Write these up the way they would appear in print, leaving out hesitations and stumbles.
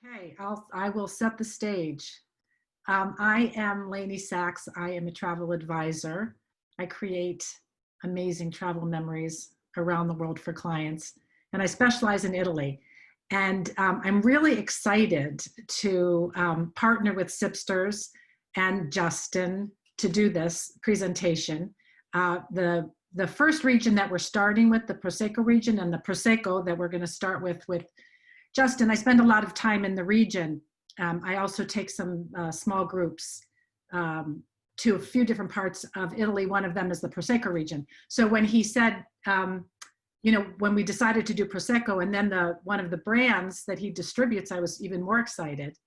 Okay, I will set the stage. I am Laney Sachs. I am a travel advisor. I create amazing travel memories around the world for clients, and I specialize in Italy. And I'm really excited to partner with Sipstirs and Justin to do this presentation. The first region that we're starting with, the Prosecco region, and the Prosecco that we're going to start with Justin, I spend a lot of time in the region. I also take some small groups to a few different parts of Italy. One of them is the Prosecco region. So when he said, when we decided to do Prosecco and then one of the brands that he distributes, I was even more excited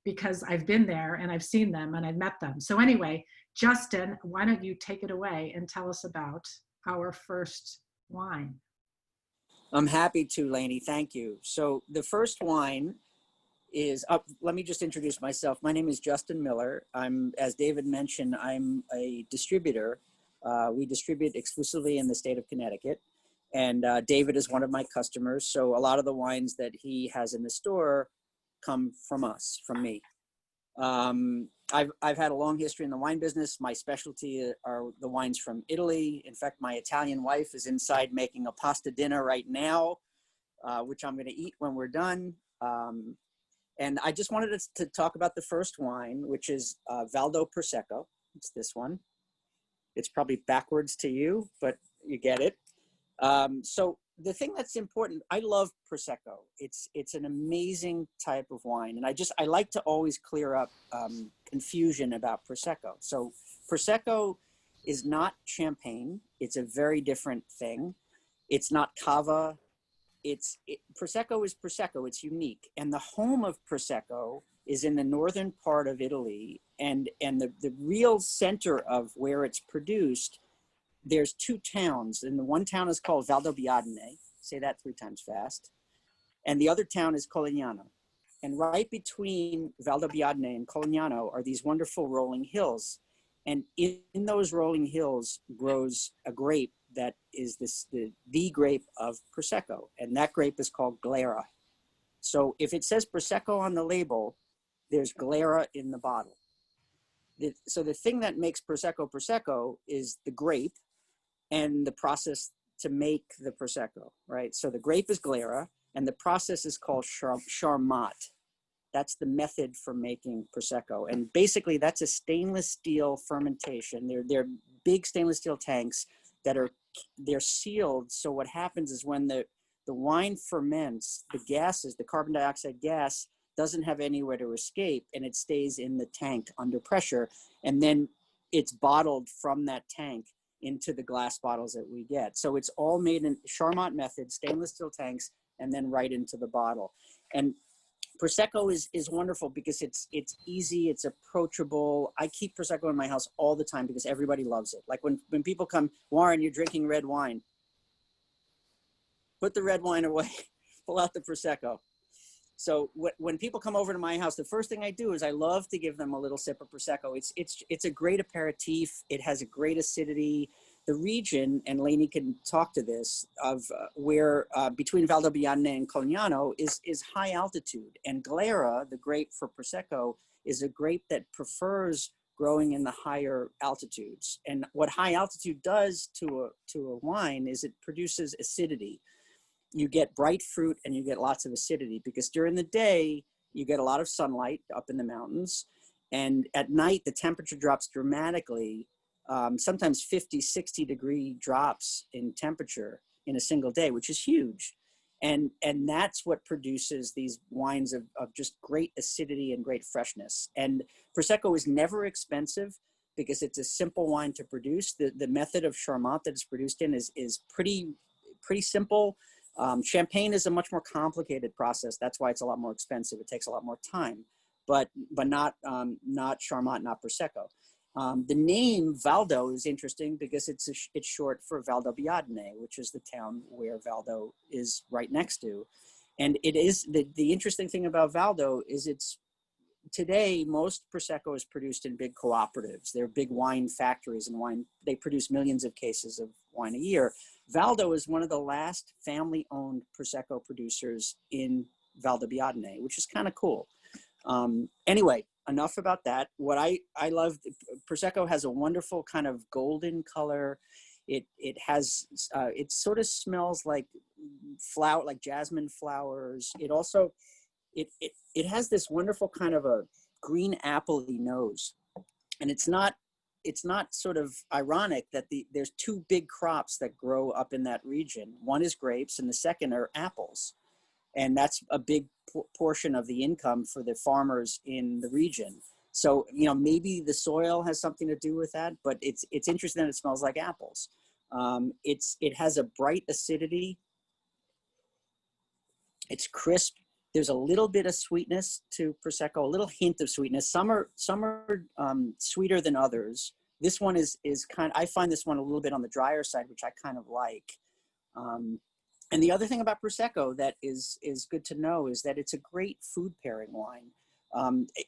because I've been there and I've seen them and I've met them. So anyway, Justin, why don't you take it away and tell us about our first wine? I'm happy to, Laney. Thank you. So the first wine is up. Let me just introduce myself. My name is Justin Miller. As David mentioned, I'm a distributor. We distribute exclusively in the state of Connecticut. And David is one of my customers. So a lot of the wines that he has in the store come from me. I've had a long history in the wine business. My specialty are the wines from Italy. In fact, my Italian wife is inside making a pasta dinner right now, which I'm going to eat when we're done. And I just wanted to talk about the first wine, which is Valdo Prosecco. It's this one. It's probably backwards to you, but you get it. So the thing that's important, I love Prosecco. It's an amazing type of wine. And I like to always clear up confusion about Prosecco. So Prosecco is not champagne. It's a very different thing. It's not cava. Prosecco is Prosecco. It's unique. And the home of Prosecco is in the northern part of Italy. And the real center of where it's produced, there's two towns, and the one town is called Valdo Biadene. Say that 3 times fast. And the other town is Colegnano. And right between Valdo Biadene and Colegnano are these wonderful rolling hills. And in those rolling hills grows a grape that is the grape of Prosecco. And that grape is called Glera. So if it says Prosecco on the label, there's Glera in the bottle. So the thing that makes Prosecco Prosecco is the grape and the process to make the Prosecco, right? So the grape is Glera, and the process is called Charmat. That's the method for making Prosecco. And basically that's a stainless steel fermentation. They're big stainless steel tanks that they're sealed. So what happens is when the wine ferments, the gases, the carbon dioxide gas doesn't have anywhere to escape, and it stays in the tank under pressure. And then it's bottled from that tank into the glass bottles that we get. So it's all made in Charmat method, stainless steel tanks, and then right into the bottle. And Prosecco is wonderful because it's easy, it's approachable. I keep Prosecco in my house all the time because everybody loves it. Like when people come, Warren, you're drinking red wine. Put the red wine away, pull out the Prosecco. So when people come over to my house, the first thing I do is I love to give them a little sip of Prosecco. It's a great aperitif. It has a great acidity. The region, and Laney can talk to this, of where between Valdo Biadene and Colegnano is high altitude. And Glera, the grape for Prosecco, is a grape that prefers growing in the higher altitudes. And what high altitude does to a wine is it produces acidity. You get bright fruit and you get lots of acidity because during the day, you get a lot of sunlight up in the mountains. And at night, the temperature drops dramatically, sometimes 50, 60 degree drops in temperature in a single day, which is huge. And that's what produces these wines of just great acidity and great freshness. And Prosecco is never expensive because it's a simple wine to produce. The method of Charmat that it's produced in is pretty simple. Champagne is a much more complicated process. That's why it's a lot more expensive. It takes a lot more time, but not Charmat, not Prosecco. The name Valdo is interesting because it's short for Valdo Biadene, which is the town where Valdo is right next to. And it is the interesting thing about Valdo is today most Prosecco is produced in big cooperatives. They're big wine factories and they produce millions of cases of wine a year. Valdo is one of the last family-owned Prosecco producers in Valdobbiadene, which is kind of cool. Anyway, enough about that. What I love, Prosecco has a wonderful kind of golden color. It has, it sort of smells like like jasmine flowers. It also, it has this wonderful kind of a green apple-y nose. And it's not sort of ironic that there's two big crops that grow up in that region. One is grapes and the second are apples. And that's a big portion of the income for the farmers in the region. So, you know, maybe the soil has something to do with that, but it's interesting that it smells like apples. It has a bright acidity. It's crisp. There's a little bit of sweetness to Prosecco, a little hint of sweetness. Some are sweeter than others. This one is I find this one a little bit on the drier side, which I kind of like. And the other thing about Prosecco that is good to know is that it's a great food pairing wine.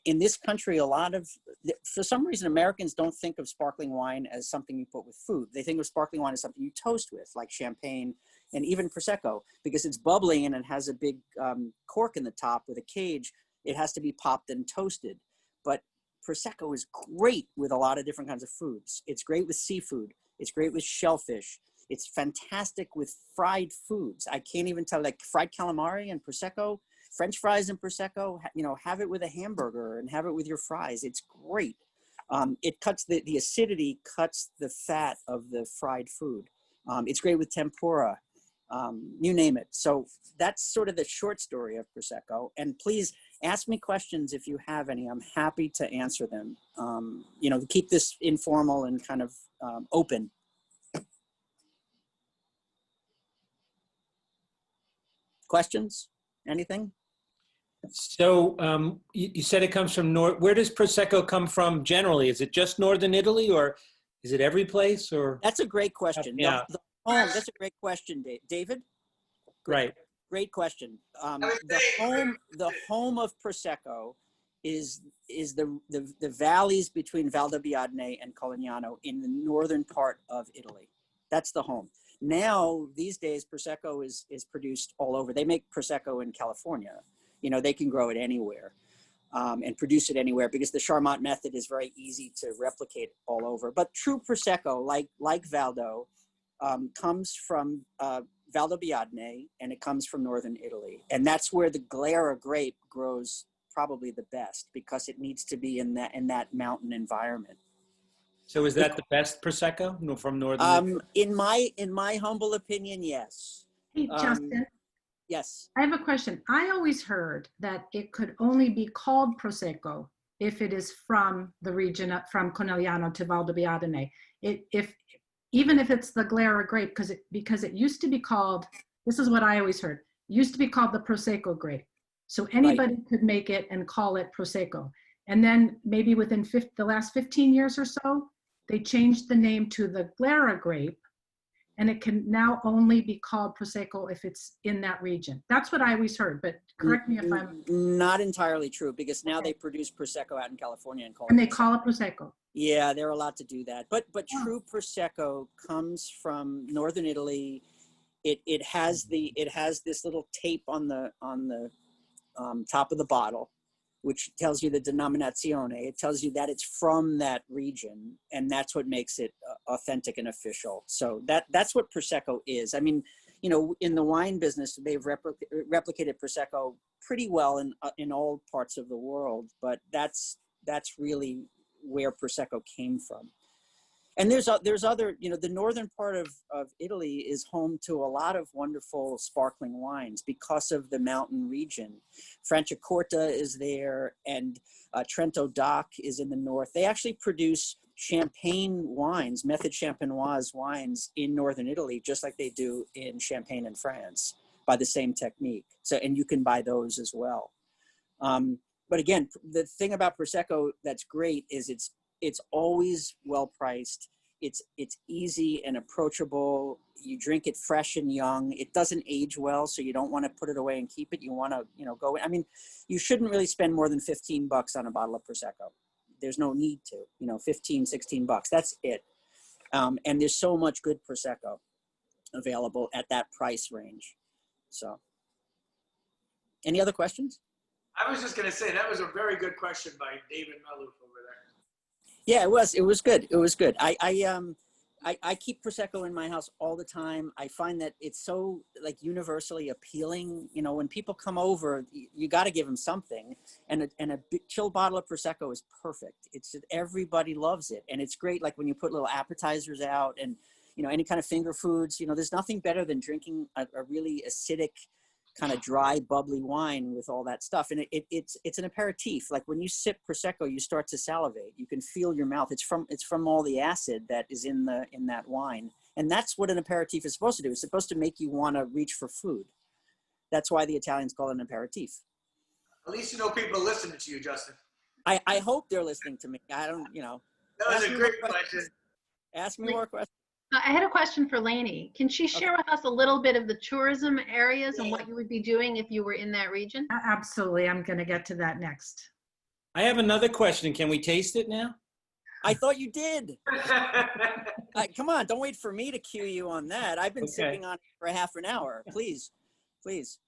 In this country, for some reason, Americans don't think of sparkling wine as something you put with food. They think of sparkling wine as something you toast with, like champagne and even Prosecco, because it's bubbly and it has a big cork in the top with a cage. It has to be popped and toasted. But Prosecco is great with a lot of different kinds of foods. It's great with seafood. It's great with shellfish. It's fantastic with fried foods. I can't even tell, like fried calamari and Prosecco, French fries and Prosecco, you know, have it with a hamburger and have it with your fries. It's great. It cuts the acidity, cuts the fat of the fried food. It's great with tempura, you name it. So that's sort of the short story of Prosecco. And please ask me questions if you have any. I'm happy to answer them. You know, keep this informal and kind of open. Questions? Anything? So you said it comes from north. Where does Prosecco come from generally? Is it just northern Italy, or is it every place? Or that's a great question. Yeah, that's a great question, David. Right. Great question. The home of Prosecco is the valleys between Valdobbiadene and Cogliano in the northern part of Italy. That's the home. Now, these days, Prosecco is produced all over. They make Prosecco in California. You know, they can grow it anywhere and produce it anywhere because the Charmat method is very easy to replicate all over. But true Prosecco, like Valdo, comes from Valdobbiadene, and it comes from northern Italy. And that's where the Glera grape grows probably the best because it needs to be in that mountain environment. So is that the best Prosecco from northern Italy? In my humble opinion, yes. Hey, Justin. Yes. I have a question. I always heard that it could only be called Prosecco if it is from the region, from Conegliano to Valdobbiadene. Even if it's the Glera grape, because it used to be called, this is what I always heard, used to be called the Prosecco grape. So anybody could make it and call it Prosecco. And then maybe within the last 15 years or so, they changed the name to the Glera grape, and it can now only be called Prosecco if it's in that region. That's what I always heard, but correct me if I'm... Not entirely true, because now they produce Prosecco out in California and they call it Prosecco. Yeah, they're allowed to do that. But true Prosecco comes from northern Italy. It has this little tape on the top of the bottle, which tells you the denominazione. It tells you that it's from that region, and that's what makes it authentic and official. So that's what Prosecco is. I mean, you know, in the wine business, they've replicated Prosecco pretty well in all parts of the world, but that's really where Prosecco came from. And there's other, you know, the northern part of Italy is home to a lot of wonderful sparkling wines because of the mountain region. Franciacorta is there, and Trento Doc is in the north. They actually produce champagne wines, method champenoise wines in northern Italy, just like they do in Champagne in France by the same technique. So, and you can buy those as well. But again, the thing about Prosecco that's great is it's always well priced. It's easy and approachable. You drink it fresh and young. It doesn't age well, so you don't want to put it away and keep it. You want to, you know, go. I mean, you shouldn't really spend more than $15 on a bottle of Prosecco. There's no need to, you know, 15, 16 bucks. That's it. And there's so much good Prosecco available at that price range. So Any other questions? I was just going to say that was a very good question by David Maloof over there. Yeah, it was. It was good. It was good. I keep Prosecco in my house all the time. I find that it's so like universally appealing. You know, when people come over, you got to give them something, and a big chill bottle of Prosecco is perfect. It's everybody loves it, and it's great. Like when you put little appetizers out, and you know, any kind of finger foods. You know, there's nothing better than drinking a really acidic, kind of dry, bubbly wine with all that stuff. And it's an aperitif. Like when you sip Prosecco, you start to salivate. You can feel your mouth. It's from all the acid that is in that wine. And that's what an aperitif is supposed to do. It's supposed to make you want to reach for food. That's why the Italians call it an aperitif. At least you know people are listening to you, Justin. I hope they're listening to me. I don't, you know. That was a great question. Ask me more questions. I had a question for Laney. Can she share with us a little bit of the tourism areas and what you would be doing if you were in that region? Absolutely. I'm going to get to that next. I have another question. Can we taste it now? I thought you did. Come on, don't wait for me to cue you on that. I've been sipping on it for half an hour. Please, please,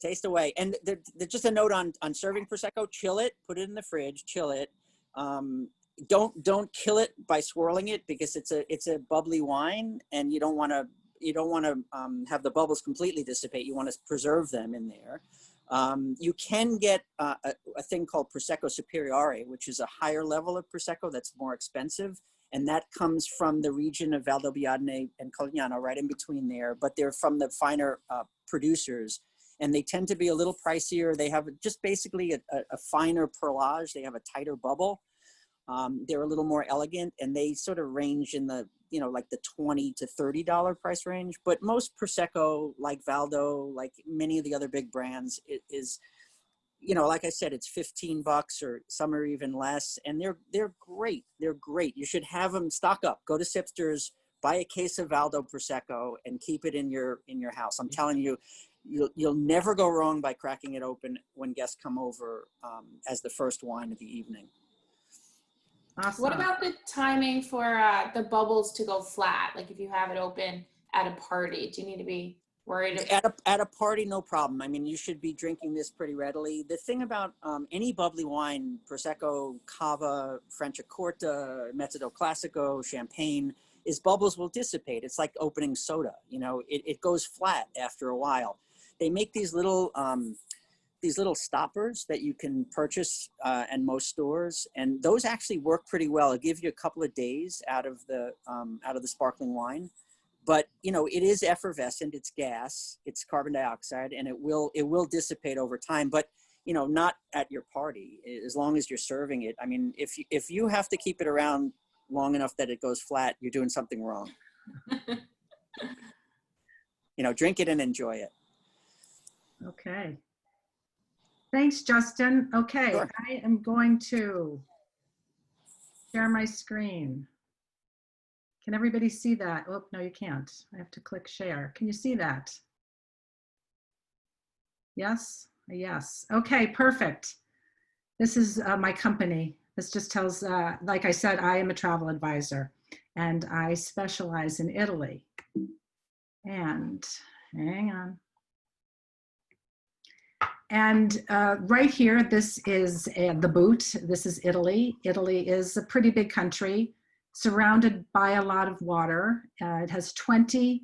taste away. And just a note on serving Prosecco: chill it, put it in the fridge, chill it. Don't kill it by swirling it, because it's a bubbly wine, and you don't want to have the bubbles completely dissipate. You want to preserve them in there. You can get a thing called Prosecco Superiori, which is a higher level of Prosecco that's more expensive, and that comes from the region of Valdo and Cogliano, right in between there. But they're from the finer producers, and they tend to be a little pricier. They have just basically a finer perlage. They have a tighter bubble. They're a little more elegant, and they sort of range in the, you know, like the $20 to $30 price range. But most Prosecco, like Valdo, like many of the other big brands, it is, you know, like I said, it's $15 or some are even less, and they're great. They're great. You should have them stock up. Go to Sipstirs, buy a case of Valdo Prosecco, and keep it in your house. I'm telling you, you'll never go wrong by cracking it open when guests come over as the first wine of the evening. Awesome. What about the timing for the bubbles to go flat? Like if you have it open at a party, do you need to be worried? At a party, no problem. I mean, you should be drinking this pretty readily. The thing about any bubbly wine, Prosecco, Cava, Franciacorta, Mezzo Classico, Champagne, is bubbles will dissipate. It's like opening soda. You know, it goes flat after a while. They make these little stoppers that you can purchase in most stores, and those actually work pretty well. It'll give you a couple of days out of the sparkling wine, but you know, it is effervescent. It's gas, it's carbon dioxide, and it will dissipate over time. But you know, not at your party. As long as you're serving it. I mean, if you have to keep it around long enough that it goes flat, you're doing something wrong. You know, drink it and enjoy it. Okay. Thanks, Justin. Okay, Sure. I am going to share my screen. Can everybody see that? Oh, no, you can't. I have to click share. Can you see that? Yes? Yes. Okay, perfect. This is my company. This just tells, like I said, I am a travel advisor, and I specialize in Italy. And hang on. And right here, this is the boot. This is Italy. Italy is a pretty big country, surrounded by a lot of water. It has 20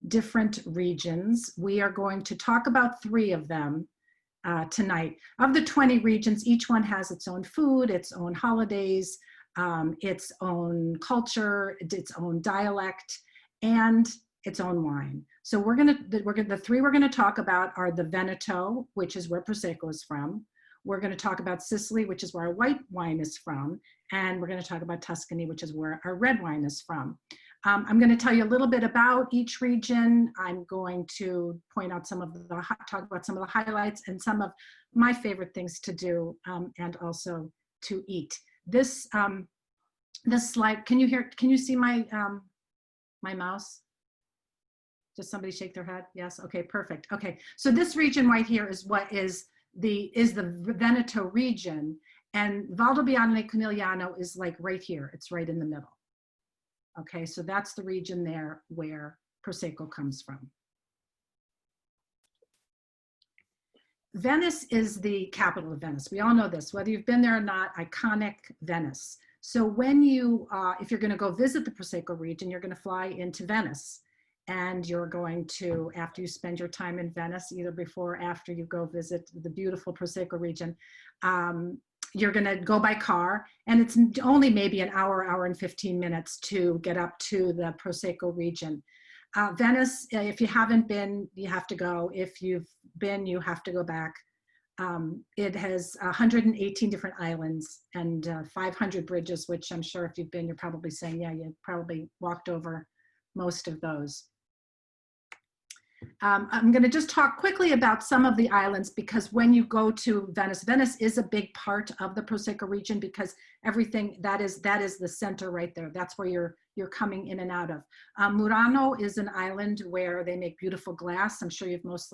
different regions. We are going to talk about 3 of them tonight. Of the 20 regions, each one has its own food, its own holidays, its own culture, its own dialect, and its own wine. So the 3 we're gonna talk about are the Veneto, which is where Prosecco is from. We're gonna talk about Sicily, which is where our white wine is from. And we're gonna talk about Tuscany, which is where our red wine is from. I'm gonna tell you a little bit about each region. I'm going to point out talk about some of the highlights and some of my favorite things to do and also to eat. This slide, can you see my mouse? Does somebody shake their head? Yes. Okay, perfect. Okay, so this region right here is what is the Veneto region, and Valdo Cogliano is like right here. It's right in the middle. Okay, so that's the region there where Prosecco comes from. Venice is the capital of Venice. We all know this, whether you've been there or not, iconic Venice. So when you, if you're going to go visit the Prosecco region, you're going to fly into Venice. And you're going to, after you spend your time in Venice, either before or after you go visit the beautiful Prosecco region, you're going to go by car. And it's only maybe an hour, hour and 15 minutes to get up to the Prosecco region. Venice, if you haven't been, you have to go. If you've been, you have to go back. It has 118 different islands and 500 bridges, which I'm sure if you've been, you're probably saying, yeah, you probably walked over most of those. I'm going to just talk quickly about some of the islands, because when you go to Venice, Venice is a big part of the Prosecco region, because everything that is the center right there. That's where you're coming in and out of. Murano is an island where they make beautiful glass. I'm sure most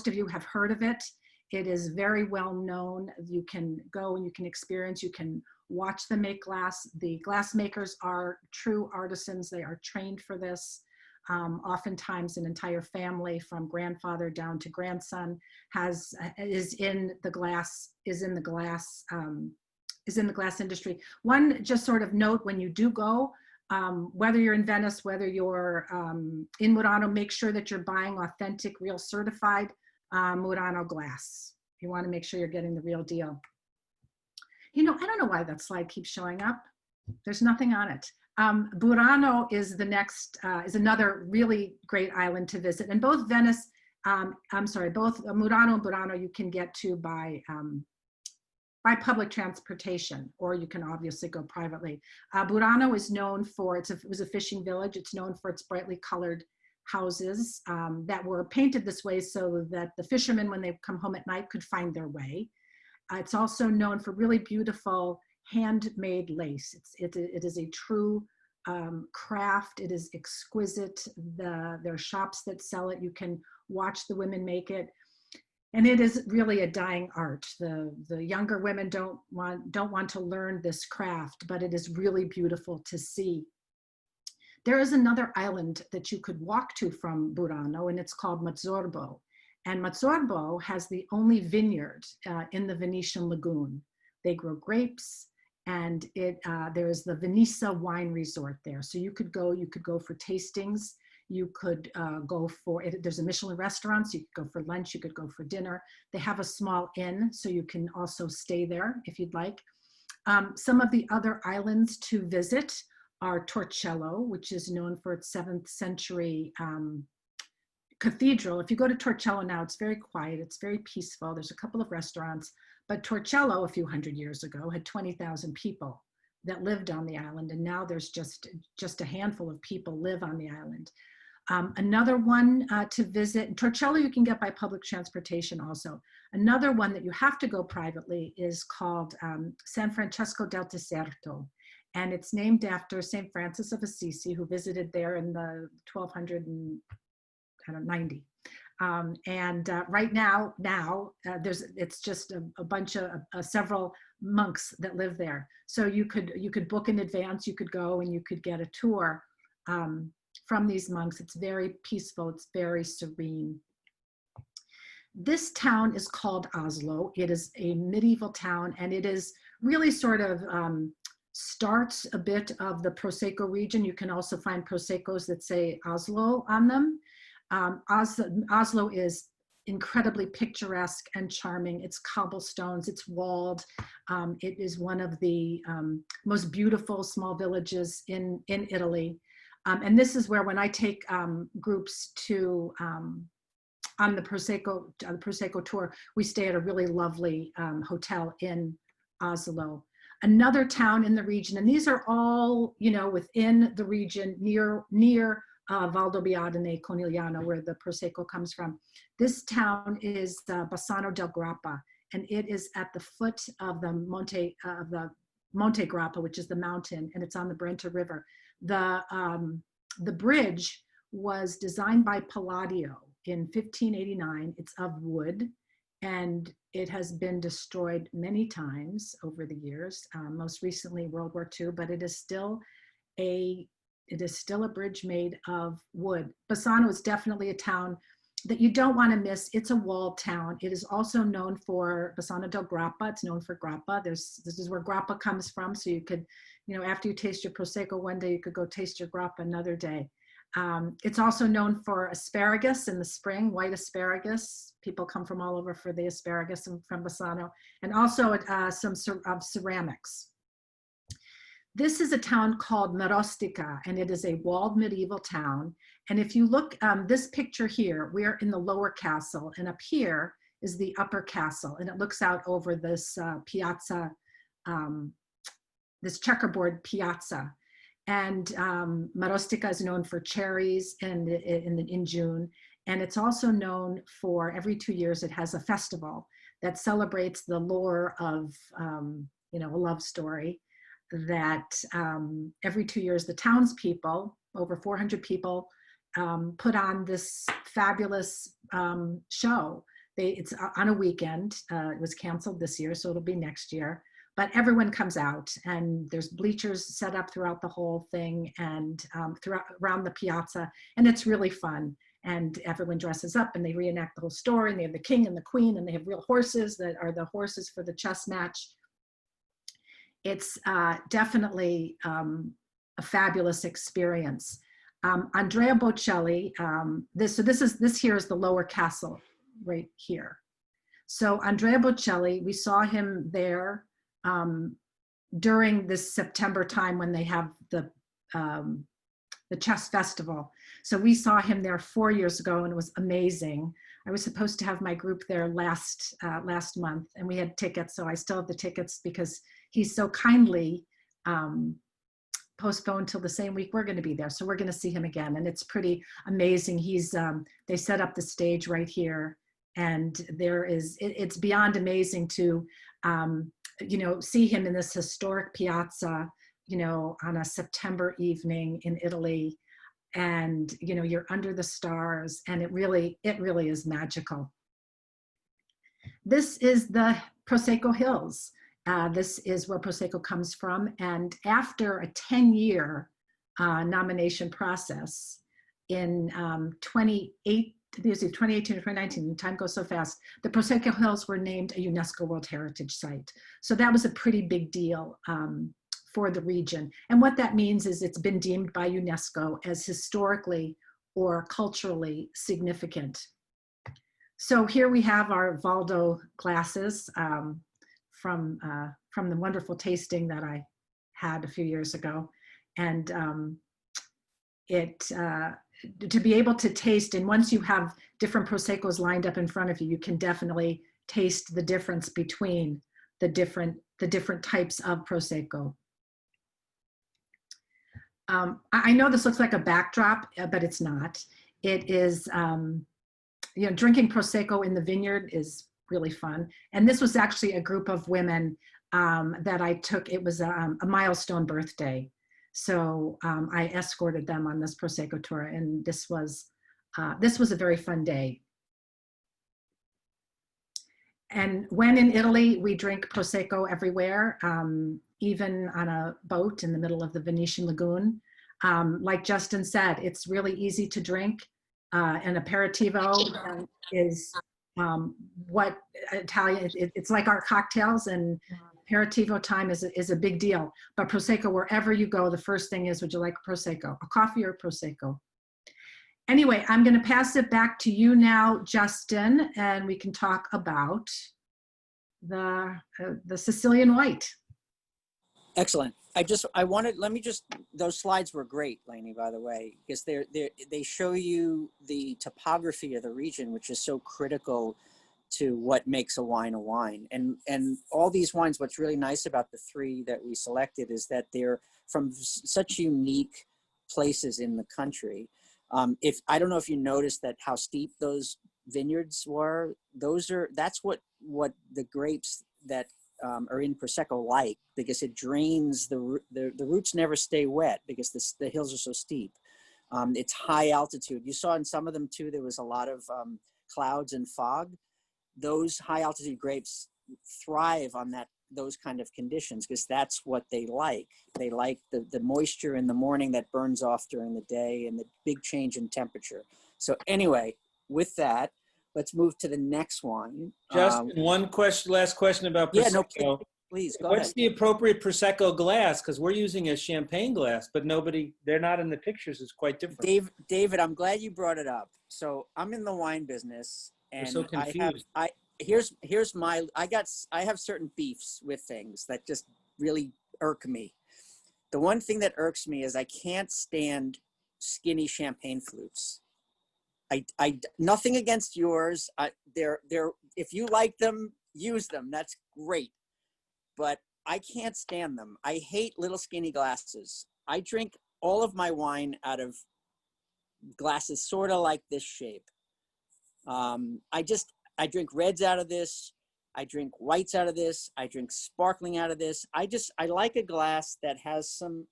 of you have heard of it. It is very well known. You can go and you can experience, you can watch them make glass. The glass makers are true artisans. They are trained for this. Oftentimes an entire family from grandfather down to grandson is in the glass industry. One just sort of note, when you do go, whether you're in Venice, whether you're in Murano, make sure that you're buying authentic, real certified Murano glass. You want to make sure you're getting the real deal. You know, I don't know why that slide keeps showing up. There's nothing on it. Burano is the next, is another really great island to visit. And both Venice, both Murano and Burano you can get to by public transportation, or you can obviously go privately. Burano is known for, it was a fishing village. It's known for its brightly colored houses that were painted this way so that the fishermen, when they come home at night, could find their way. It's also known for really beautiful handmade lace. It is a true craft. It is exquisite. There are shops that sell it. You can watch the women make it. And it is really a dying art. The younger women don't want to learn this craft, but it is really beautiful to see. There is another island that you could walk to from Burano, and it's called Mazzorbo. And Mazzorbo has the only vineyard in the Venetian lagoon. They grow grapes, and there is the Venice wine resort there. So you could go for tastings. You could go for, there's a Michelin restaurant, so you could go for lunch, you could go for dinner. They have a small inn, so you can also stay there if you'd like. Some of the other islands to visit are Torcello, which is known for its 7th century cathedral. If you go to Torcello now, it's very quiet, it's very peaceful. There's a couple of restaurants, but Torcello a few hundred years ago had 20,000 people that lived on the island, and now there's just a handful of people live on the island. Another one to visit, Torcello you can get by public transportation also. Another one that you have to go privately is called San Francesco del Deserto, and it's named after St. Francis of Assisi, who visited there in the 1290. Right now, it's just a bunch of several monks that live there. So you could book in advance, you could go and you could get a tour from these monks. It's very peaceful, it's very serene. This town is called Oslo. It is a medieval town, and it is really sort of starts a bit of the Prosecco region. You can also find Proseccos that say Oslo on them. Oslo is incredibly picturesque and charming. It's cobblestones, it's walled. It is one of the most beautiful small villages in Italy. And this is where, when I take groups to on the Prosecco tour, we stay at a really lovely hotel in Oslo. Another town in the region, and these are all, within the region near Valdo Conigliano, where the Prosecco comes from. This town is Bassano del Grappa, and it is at the foot of the Monte Grappa, which is the mountain, and it's on the Brenta River. The bridge was designed by Palladio in 1589. It's of wood, and it has been destroyed many times over the years, most recently World War II, but it is still a bridge made of wood. Bassano is definitely a town that you don't want to miss. It's a walled town. It is also known for Bassano del Grappa. It's known for grappa. This is where grappa comes from. So you could, after you taste your Prosecco one day, you could go taste your grappa another day. It's also known for asparagus in the spring, white asparagus. People come from all over for the asparagus from Bassano, and also some ceramics. This is a town called Merostica, and it is a walled medieval town. And if you look, this picture here, we're in the lower castle, and up here is the upper castle, and it looks out over this piazza, this checkerboard piazza. And Merostica is known for cherries in June, and it's also known for every 2 years it has a festival that celebrates the lore of a love story. That every 2 years the townspeople, over 400 people, put on this fabulous show. It's on a weekend. It was canceled this year, so it'll be next year. But everyone comes out, and there's bleachers set up throughout the whole thing and around the piazza, and it's really fun. And everyone dresses up, and they reenact the whole story, and they have the king and the queen, and they have real horses that are the horses for the chess match. It's definitely a fabulous experience. Andrea Bocelli, this here is the lower castle right here. So Andrea Bocelli, we saw him there during this September time when they have the chess festival. So we saw him there 4 years ago, and it was amazing. I was supposed to have my group there last month, and we had tickets, so I still have the tickets because he's so kindly postponed till the same week we're going to be there. So we're going to see him again, and it's pretty amazing. They set up the stage right here, and it's beyond amazing to see him in this historic piazza, on a September evening in Italy. And you're under the stars, and it really is magical. This is the Prosecco Hills. This is where Prosecco comes from, and after a 10-year nomination process in 2018 or 2019, time goes so fast, the Prosecco Hills were named a UNESCO World Heritage Site. So that was a pretty big deal for the region. And what that means is it's been deemed by UNESCO as historically or culturally significant. So here we have our Valdo glasses from the wonderful tasting that I had a few years ago. And to be able to taste, and once you have different Proseccos lined up in front of you, you can definitely taste the difference between the different types of Prosecco. I know this looks like a backdrop, but it's not. It is, drinking Prosecco in the vineyard is really fun. And this was actually a group of women that I took. It was a milestone birthday. So I escorted them on this Prosecco tour, and this was a very fun day. And when in Italy, we drink Prosecco everywhere, even on a boat in the middle of the Venetian lagoon. Like Justin said, it's really easy to drink. An aperitivo is what Italian, it's like our cocktails, and aperitivo time is a big deal. But Prosecco, wherever you go, the first thing is, would you like a Prosecco, a coffee or a Prosecco? Anyway, I'm going to pass it back to you now, Justin, and we can talk about the Sicilian white. Excellent. Those slides were great, Laney, by the way, because they show you the topography of the region, which is so critical to what makes a wine. And all these wines, what's really nice about the three that we selected is that they're from such unique places in the country. I don't know if you noticed that how steep those vineyards were. That's what the grapes that are in Prosecco like, because it drains the roots never stay wet because the hills are so steep. It's high altitude. You saw in some of them too, there was a lot of clouds and fog. Those high altitude grapes thrive on those kind of conditions because that's what they like. They like the moisture in the morning that burns off during the day and the big change in temperature. So anyway, with that, let's move to the next one. Just last question about Yeah, no, Prosecco. please go What's ahead. the appropriate Prosecco glass? Because we're using a champagne glass, but they're not in the pictures. It's quite different. David, I'm glad you brought it up. So I'm in the wine business, and so confused. I have certain beefs with things that just really irk me. The one thing that irks me is I can't stand skinny champagne flutes. I nothing against yours. They're if you like them, use them. That's great. But I can't stand them. I hate little skinny glasses. I drink all of my wine out of glasses sort of like this shape. I drink reds out of this. I drink whites out of this. I drink sparkling out of this. I like a glass that has some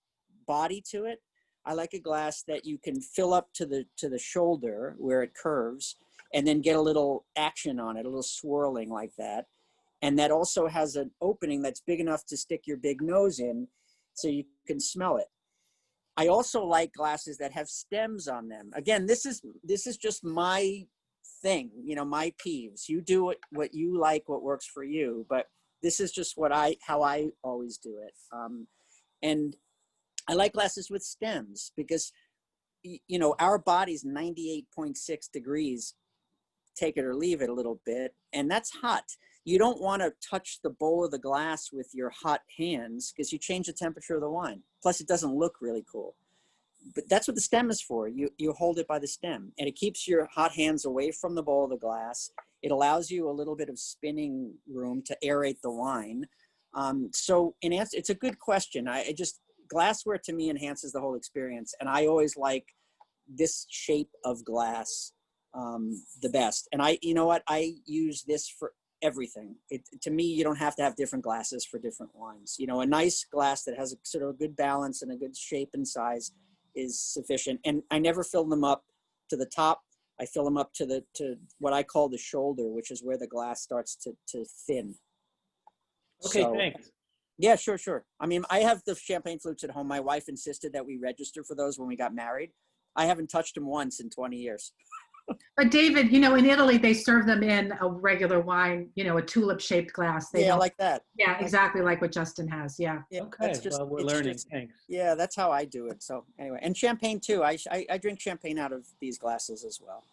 body to it. I like a glass that you can fill up to the shoulder where it curves and then get a little action on it, a little swirling like that. And that also has an opening that's big enough to stick your big nose in so you can smell it. I also like glasses that have stems on them. Again, this is just my thing, my peeves. You do what you like, what works for you, but this is just how I always do it. And I like glasses with stems because, our body's 98.6 degrees, take it or leave it a little bit, and that's hot. You don't want to touch the bowl of the glass with your hot hands because you change the temperature of the wine. Plus, it doesn't look really cool. But that's what the stem is for. You hold it by the stem, and it keeps your hot hands away from the bowl of the glass. It allows you a little bit of spinning room to aerate the wine. So in answer, it's a good question. Glassware to me enhances the whole experience, and I always like this shape of glass the best. And I use this for everything. To me, you don't have to have different glasses for different wines. A nice glass that has a sort of a good balance and a good shape and size is sufficient. And I never fill them up to the top. I fill them up to what I call the shoulder, which is where the glass starts to thin. Okay, thanks. Yeah, sure. I mean, I have the champagne flutes at home. My wife insisted that we register for those when we got married. I haven't touched them once in 20 years. But David, in Italy, they serve them in a regular wine, a tulip-shaped glass. They Yeah, don't, like that. yeah, exactly like what Justin has. Yeah. Yeah, Okay, well, we're learning. Thanks. Yeah, that's how I do it. So anyway, and champagne too. I drink champagne out of these glasses as well.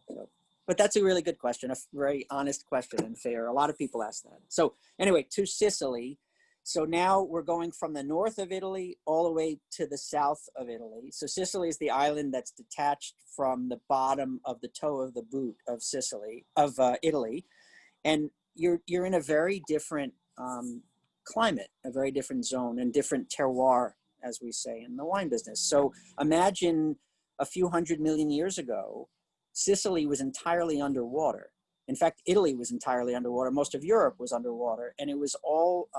So, but that's a really good question, a very honest question and fair. A lot of people ask that. So anyway, to Sicily. So now we're going from the north of Italy all the way to the south of Italy. So Sicily is the island that's detached from the bottom of the toe of the boot of Italy. And you're in a very different climate, a very different zone and different terroir, as we say in the wine business. So imagine a few 100 million years ago, Sicily was entirely underwater. In fact, Italy was entirely underwater. Most of Europe was underwater, and it was all,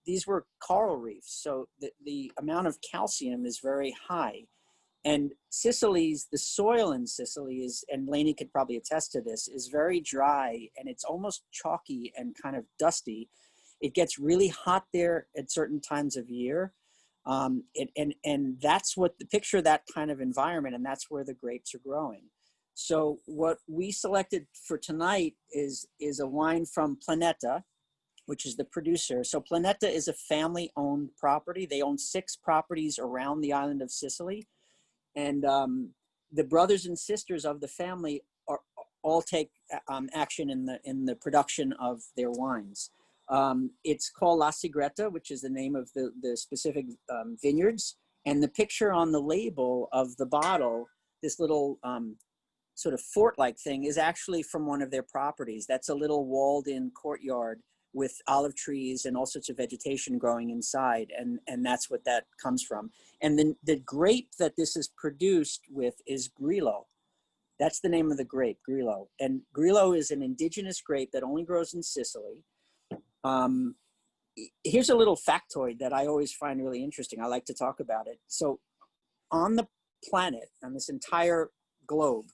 these were coral reefs. So the amount of calcium is very high. And the soil in Sicily is, and Laney could probably attest to this, is very dry, and it's almost chalky and kind of dusty. It gets really hot there at certain times of year. And that's picture that kind of environment, and that's where the grapes are growing. So what we selected for tonight is a wine from Planeta, which is the producer. So Planeta is a family-owned property. They own 6 properties around the island of Sicily. And the brothers and sisters of the family all take action in the production of their wines. It's called La Sigretta, which is the name of the specific vineyards. And the picture on the label of the bottle, this little sort of fort-like thing, is actually from one of their properties. That's a little walled-in courtyard with olive trees and all sorts of vegetation growing inside, and that's what that comes from. And then the grape that this is produced with is Grillo. That's the name of the grape, Grillo. And Grillo is an indigenous grape that only grows in Sicily. Here's a little factoid that I always find really interesting. I like to talk about it. So on the planet, on this entire globe,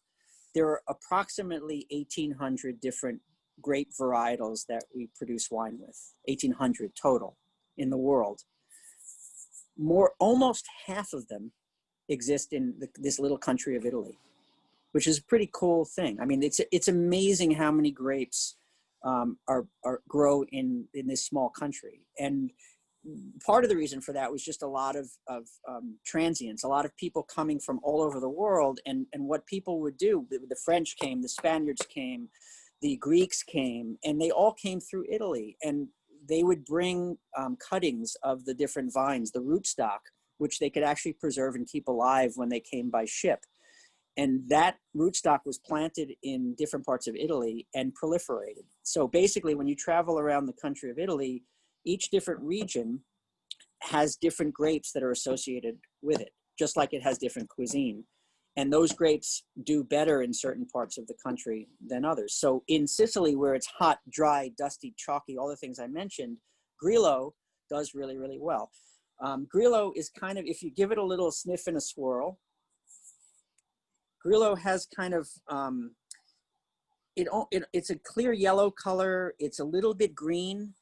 there are approximately 1,800 different grape varietals that we produce wine with, 1,800 total in the world. Almost half of them exist in this little country of Italy, which is a pretty cool thing. I mean, it's amazing how many grapes are grow in this small country. And part of the reason for that was just a lot of transients, a lot of people coming from all over the world. And what people would do, the French came, the Spaniards came, the Greeks came, and they all came through Italy. And they would bring cuttings of the different vines, the rootstock, which they could actually preserve and keep alive when they came by ship. And that rootstock was planted in different parts of Italy and proliferated. So basically, when you travel around the country of Italy, each different region has different grapes that are associated with it, just like it has different cuisine. And those grapes do better in certain parts of the country than others. So in Sicily, where it's hot, dry, dusty, chalky, all the things I mentioned, Grillo does really, really well. Grillo is kind of, if you give it a little sniff and a swirl, Grillo has kind of, it's a clear yellow color. It's a little bit green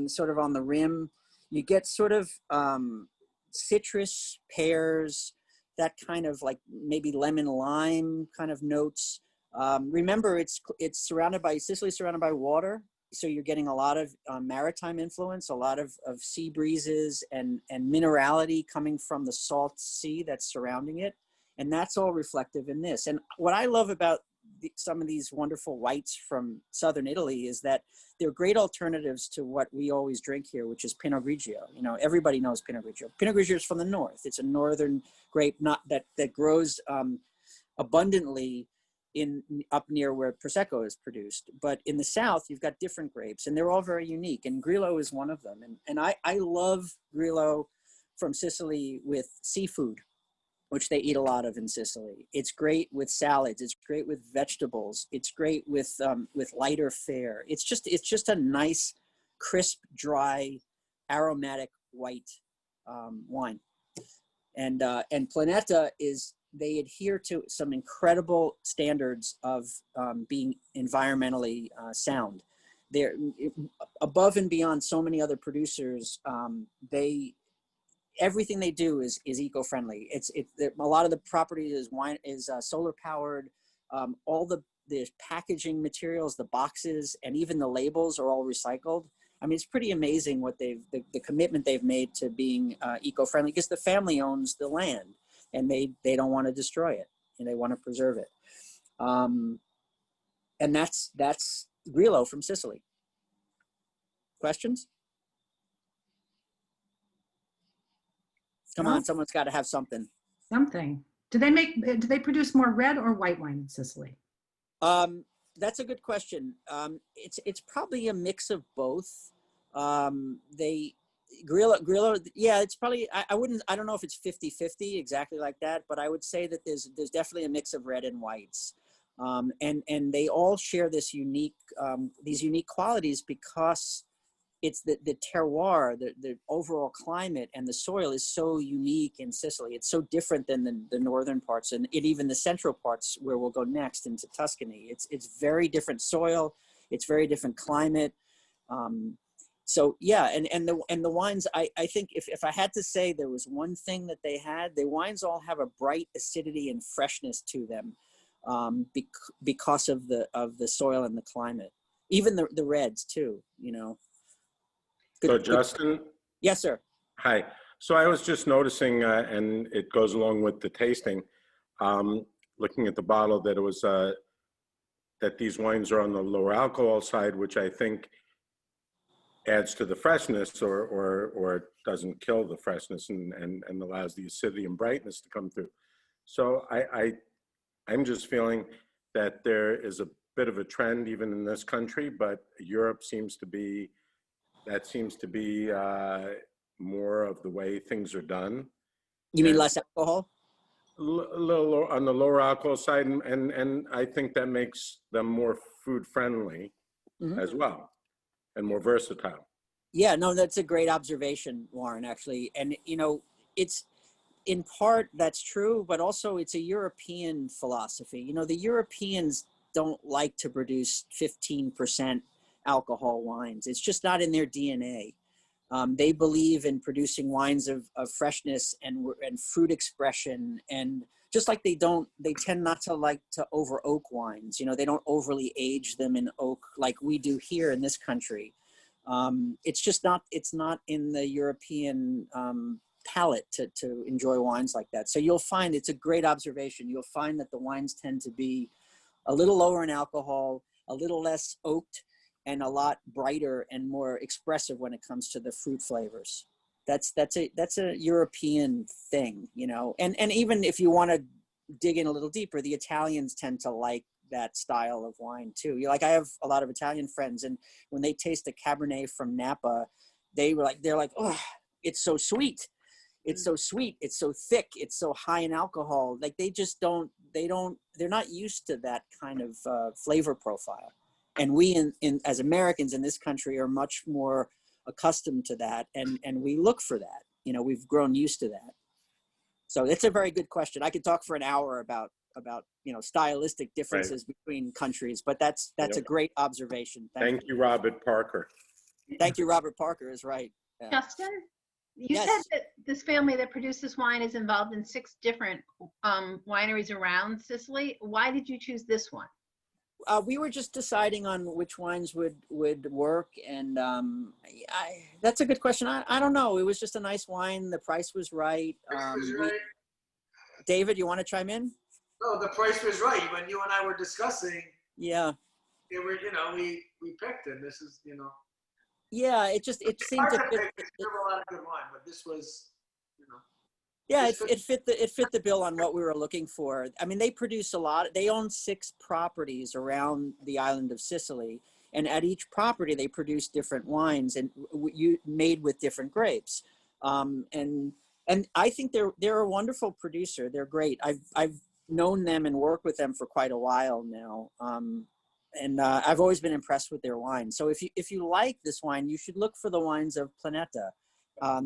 sort of on the rim. You get sort of citrus, pears, that kind of like maybe lemon lime kind of notes. Remember, it's surrounded by, Sicily's surrounded by water. So you're getting a lot of maritime influence, a lot of sea breezes and minerality coming from the salt sea that's surrounding it. And that's all reflective in this. And what I love about some of these wonderful whites from Southern Italy is that they're great alternatives to what we always drink here, which is Pinot Grigio. You know, everybody knows Pinot Grigio. Pinot Grigio is from the north. It's a northern grape that grows abundantly up near where Prosecco is produced. But in the south, you've got different grapes, and they're all very unique. And Grillo is one of them. And I love Grillo from Sicily with seafood, which they eat a lot of in Sicily. It's great with salads. It's great with vegetables. It's great with lighter fare. It's just a nice, crisp, dry, aromatic white wine. And Planeta they adhere to some incredible standards of being environmentally sound. They're above and beyond so many other producers. Everything they do is eco-friendly. A lot of the property is solar powered. All the packaging materials, the boxes, and even the labels are all recycled. I mean, it's pretty amazing what the commitment they've made to being eco-friendly, because the family owns the land and they don't want to destroy it and they want to preserve it. And that's Grillo from Sicily. Questions? Come on, someone's got to have something. Something. Do they produce more red or white wine in Sicily? That's a good question. It's probably a mix of both. Grillo, yeah, it's probably, I don't know if it's 50-50 exactly like that, but I would say that there's definitely a mix of red and whites. And they all share this these unique qualities because it's the terroir, the overall climate and the soil is so unique in Sicily. It's so different than the northern parts and even the central parts where we'll go next into Tuscany. It's very different soil. It's very different climate. So yeah, and the wines, I think if I had to say there was one thing that the wines all have a bright acidity and freshness to them because of the soil and the climate. Even the reds too, you know. So Justin? Yes, sir. Hi. So I was just noticing, and it goes along with the tasting, looking at the bottle, that it was that these wines are on the lower alcohol side, which I think adds to the freshness or doesn't kill the freshness and allows the acidity and brightness to come through. So I'm just feeling that there is a bit of a trend even in this country, but Europe seems to be more of the way things are done. You mean less alcohol? A little on the lower alcohol side, and I think that makes them more food friendly as well, and more versatile. Yeah, no, that's a great observation, Warren, actually. And, you know, it's in part that's true, but also it's a European philosophy. You know, the Europeans don't like to produce 15% alcohol wines. It's just not in their DNA. They believe in producing wines of freshness and fruit expression and just like they tend not to like to over oak wines. You know, they don't overly age them in oak like we do here in this country. It's just not, it's not in the European palate to enjoy wines like that. So you'll find, it's a great observation. You'll find that the wines tend to be a little lower in alcohol, a little less oaked, and a lot brighter and more expressive when it comes to the fruit flavors. That's a European thing, you know. And even if you want to dig in a little deeper, the Italians tend to like that style of wine too. Like, I have a lot of Italian friends, and when they taste a Cabernet from Napa, they're like, oh, it's so sweet. It's so sweet. It's so thick. It's so high in alcohol. Like, they just they're not used to that kind of flavor profile. And we as Americans in this country are much more accustomed to that, and we look for that. You know, we've grown used to that. So it's a very good question. I could talk for an hour about you know, stylistic differences between countries, but that's a great observation. Thank you, Robert Parker. Thank you, Robert Parker is right. Yeah. Justin, you Yes. said that this family that produced this wine is involved in 6 different wineries around Sicily. Why did you choose this one? We were just deciding on which wines would work, and that's a good question. I don't know. It was just a nice wine. The price was right. David, you want to chime in? No, the price was right. When you and I were discussing, Yeah. it were, you know, we picked it. This is, you know. Yeah, it seemed Hard to to fit. pick. There's a lot of good wine, but this was, you know. Yeah, it fit the bill on what we were looking for. I mean, they produce a lot. They own 6 properties around the island of Sicily, and at each property they produce different wines and made with different grapes. And I think they're a wonderful producer. They're great. I've known them and worked with them for quite a while now. And I've always been impressed with their wine. So if you like this wine, you should look for the wines of Planeta.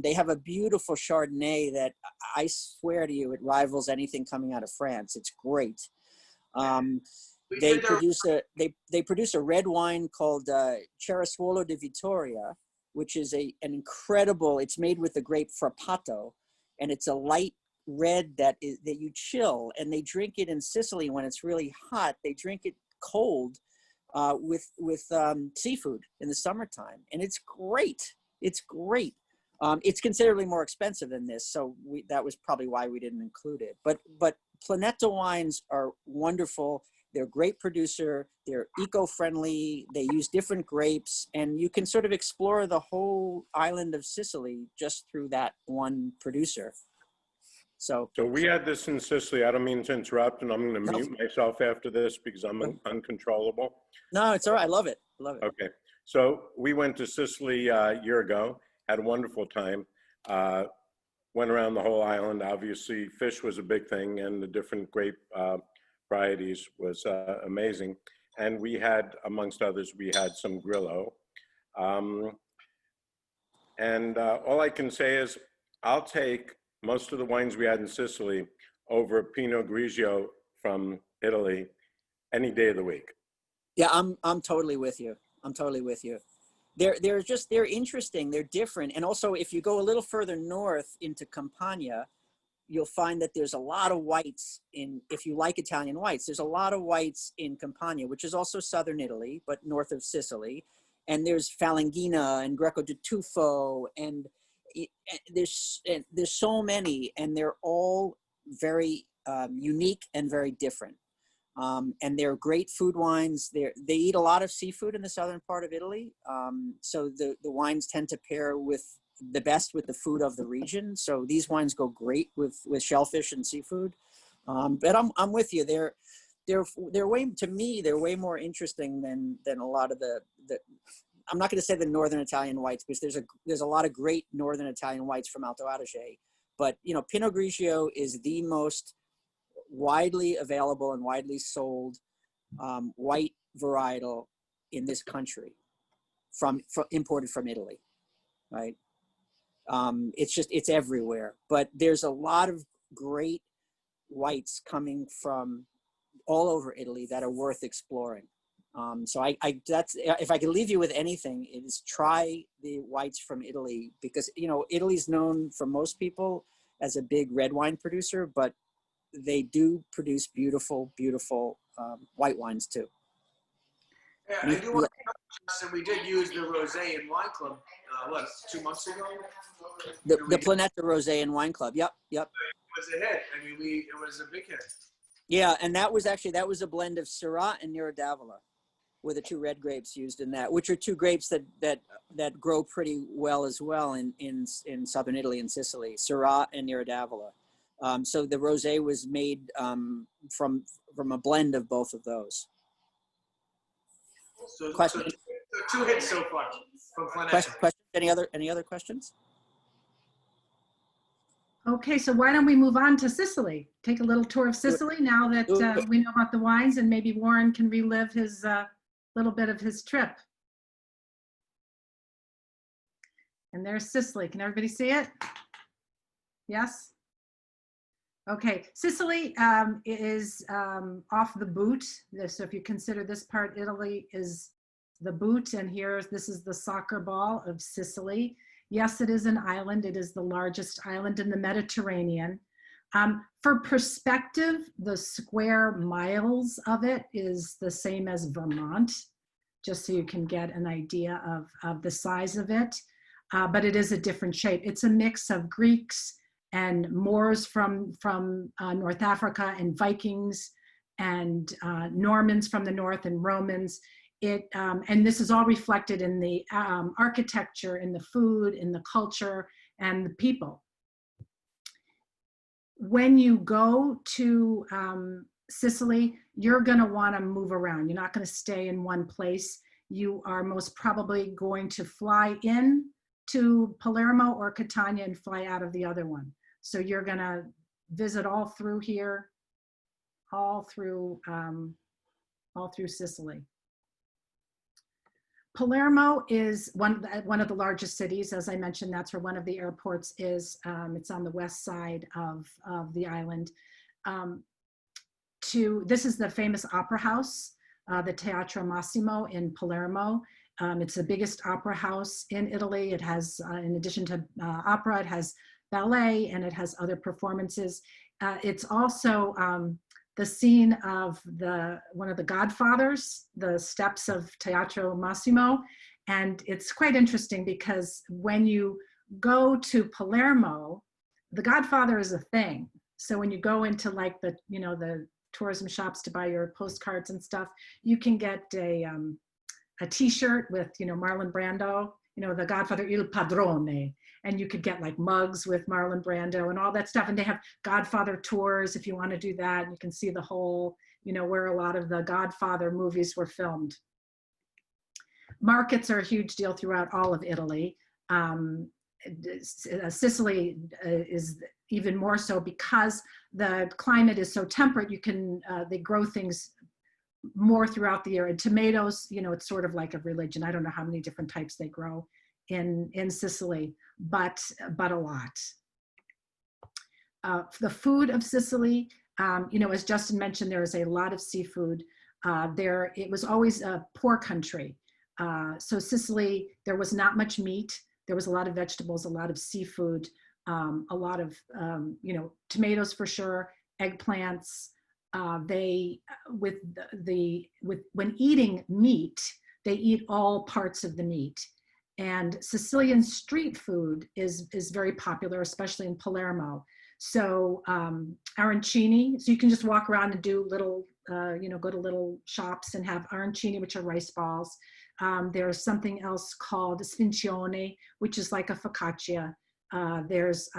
They have a beautiful Chardonnay that I swear to you, it rivals anything coming out of France. It's great. They produce a red wine called Charisolo De Vitoria, which is an incredible. It's made with the grape Frappato, and it's a light red that you chill. And they drink it in Sicily when it's really hot. They drink it cold with seafood in the summertime, and it's great. It's great. It's considerably more expensive than this, so that was probably why we didn't include it. But Planeta wines are wonderful. They're a great producer. They're eco-friendly. They use different grapes, and you can sort of explore the whole island of Sicily just through that one producer. So we had this in Sicily. I don't mean to interrupt, and I'm going to mute myself after this because I'm uncontrollable. No, it's all right. I love it. Love it. Okay. So we went to Sicily a year ago, had a wonderful time, went around the whole island. Obviously, fish was a big thing, and the different grape varieties was amazing. And we had, amongst others, we had some Grillo. And all I can say is I'll take most of the wines we had in Sicily over Pinot Grigio from Italy any day of the week. Yeah, I'm totally with you. I'm totally with you. They're interesting. They're different. And also, if you go a little further north into Campania, you'll find that there's a lot of whites if you like Italian whites, there's a lot of whites in Campania, which is also southern Italy, but north of Sicily. And there's Falanghina and Greco di Tufo, and there's so many, and they're all very unique and very different. And they're great food wines. They eat a lot of seafood in the southern part of Italy. So the wines tend to pair with the food of the region. So these wines go great with shellfish and seafood. But I'm with you. They're way more interesting than a lot of the I'm not going to say the Northern Italian whites, because there's a lot of great Northern Italian whites from Alto Adige, but you know, Pinot Grigio is the most widely available and widely sold white varietal in this country, from imported from Italy, right? It's everywhere, but there's a lot of great whites coming from all over Italy that are worth exploring. So that's, if I could leave you with anything, it is try the whites from Italy, because, you know, Italy's known for most people as a big red wine producer, but they do produce beautiful, beautiful white wines too. Yeah, I do want to mention we did use the rosé in Wine Club, 2 months ago? The Planeta Rosé and Wine Club. Yep, yep. It was a hit. I mean, it was a big hit. Yeah, and that was a blend of Syrah and Nero d'Avola, were the 2 red grapes used in that, which are 2 grapes that grow pretty well as well in southern Italy and Sicily, Syrah and Nero d'Avola. So the rosé was made from a blend of both of those. So Question. 2 hits so far from Planeta. Question. Any other questions? Okay, so why don't we move on to Sicily? Take a little tour of Sicily now that we know about the wines, and maybe Warren can relive his little bit of his trip. And there's Sicily. Can everybody see it? Yes? Okay, Sicily is off the boot. So if you consider this part, Italy is the boot, and this is the soccer ball of Sicily. Yes, it is an island. It is the largest island in the Mediterranean. For perspective, the square miles of it is the same as Vermont, just so you can get an idea of the size of it. But it is a different shape. It's a mix of Greeks and Moors from North Africa, and Vikings, and Normans from the north, and Romans. And this is all reflected in the architecture, in the food, in the culture, and the people. When you go to Sicily, you're going to want to move around. You're not going to stay in one place. You are most probably going to fly in to Palermo or Catania and fly out of the other one. So you're going to visit all through here, all through Sicily. Palermo is one of the largest cities. As I mentioned, that's where one of the airports is. It's on the west side of the island. This is the famous opera house, the Teatro Massimo in Palermo. It's the biggest opera house in Italy. It has, in addition to opera, it has ballet, and it has other performances. It's also the scene of one of the Godfathers, the steps of Teatro Massimo. And it's quite interesting because when you go to Palermo, the Godfather is a thing. So when you go into like the tourism shops to buy your postcards and stuff, you can get a t-shirt with, Marlon Brando, the Godfather, Il Padrone. And you could get like mugs with Marlon Brando and all that stuff. And they have Godfather tours if you want to do that. You can see the whole, where a lot of the Godfather movies were filmed. Markets are a huge deal throughout all of Italy. Sicily is even more so because the climate is so temperate. They grow things more throughout the year. And tomatoes, it's sort of like a religion. I don't know how many different types they grow in Sicily, but a lot. The food of Sicily, as Justin mentioned, there is a lot of seafood. It was always a poor country. So Sicily, there was not much meat. There was a lot of vegetables, a lot of seafood, a lot of, tomatoes for sure, eggplants. When eating meat, they eat all parts of the meat. And Sicilian street food is very popular, especially in Palermo. So arancini, so you can just walk around and do little, go to little shops and have arancini, which are rice balls. There's something else called sfincione, which is like a focaccia. There's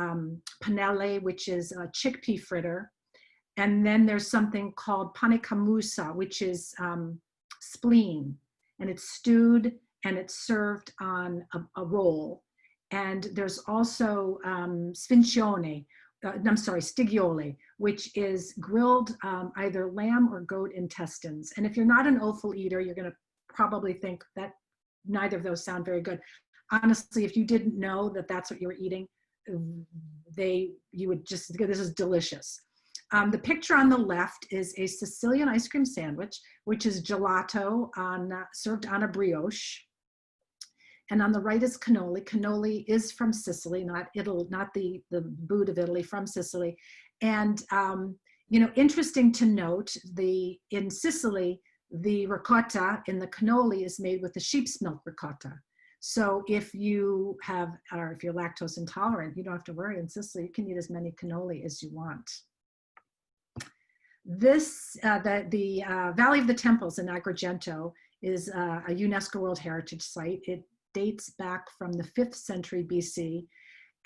panelle, which is a chickpea fritter. And then there's something called pane camusa, which is spleen, and it's stewed and it's served on a roll. And there's also sfincione, stigiole, which is grilled either lamb or goat intestines. And if you're not an offal eater, you're gonna probably think that neither of those sound very good. Honestly, if you didn't know that that's what you were eating, you would just, this is delicious. The picture on the left is a Sicilian ice cream sandwich, which is gelato served on a brioche. And on the right is cannoli. Cannoli is from Sicily, not Italy, not the boot of Italy, from Sicily. And, Interesting to note, in Sicily, the ricotta in the cannoli is made with the sheep's milk ricotta. So if you or if you're lactose intolerant, you don't have to worry. In Sicily, you can eat as many cannoli as you want. This, the Valley of the Temples in Agrigento is a UNESCO World Heritage Site. It dates back from the 5th century BC.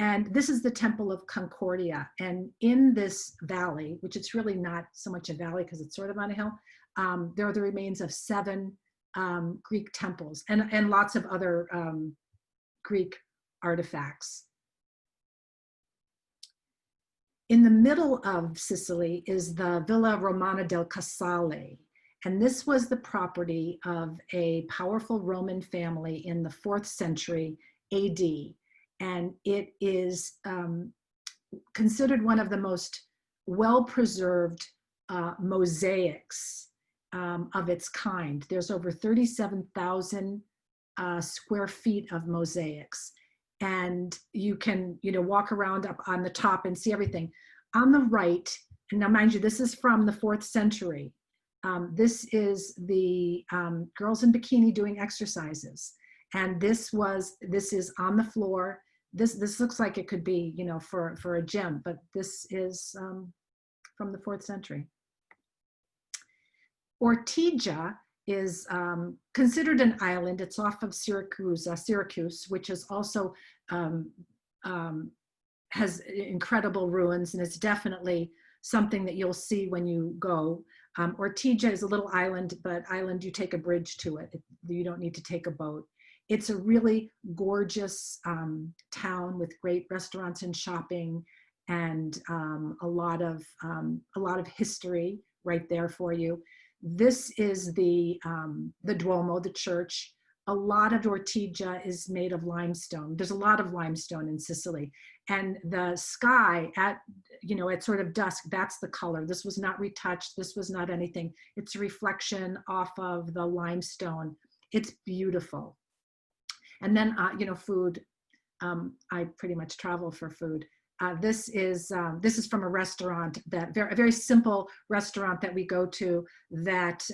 And this is the Temple of Concordia. And in this valley, which it's really not so much a valley because it's sort of on a hill, there are the remains of 7 Greek temples and lots of other Greek artifacts. In the middle of Sicily is the Villa Romana del Casale. And this was the property of a powerful Roman family in the 4th century AD. And it is considered one of the most well-preserved mosaics of its kind. There's over 37,000 square feet of mosaics. And you can, walk around up on the top and see everything. On the right, and now mind you, this is from the 4th century. This is the girls in bikini doing exercises. And this is on the floor. This looks like it could be, for a gym, but this is from the 4th century. Ortensia is considered an island. It's off of Syracuse, which is also has incredible ruins, and it's definitely something that you'll see when you go. Ortensia is a little island, but you take a bridge to it. You don't need to take a boat. It's a really gorgeous town with great restaurants and shopping, and a lot of history right there for you. This is the Duomo, the church. A lot of Ortensia is made of limestone. There's a lot of limestone in Sicily, and the sky at sort of dusk, that's the color. This was not retouched. This was not anything. It's a reflection off of the limestone. It's beautiful. And then food. I pretty much travel for food. This is from a restaurant a very simple restaurant that we go to that,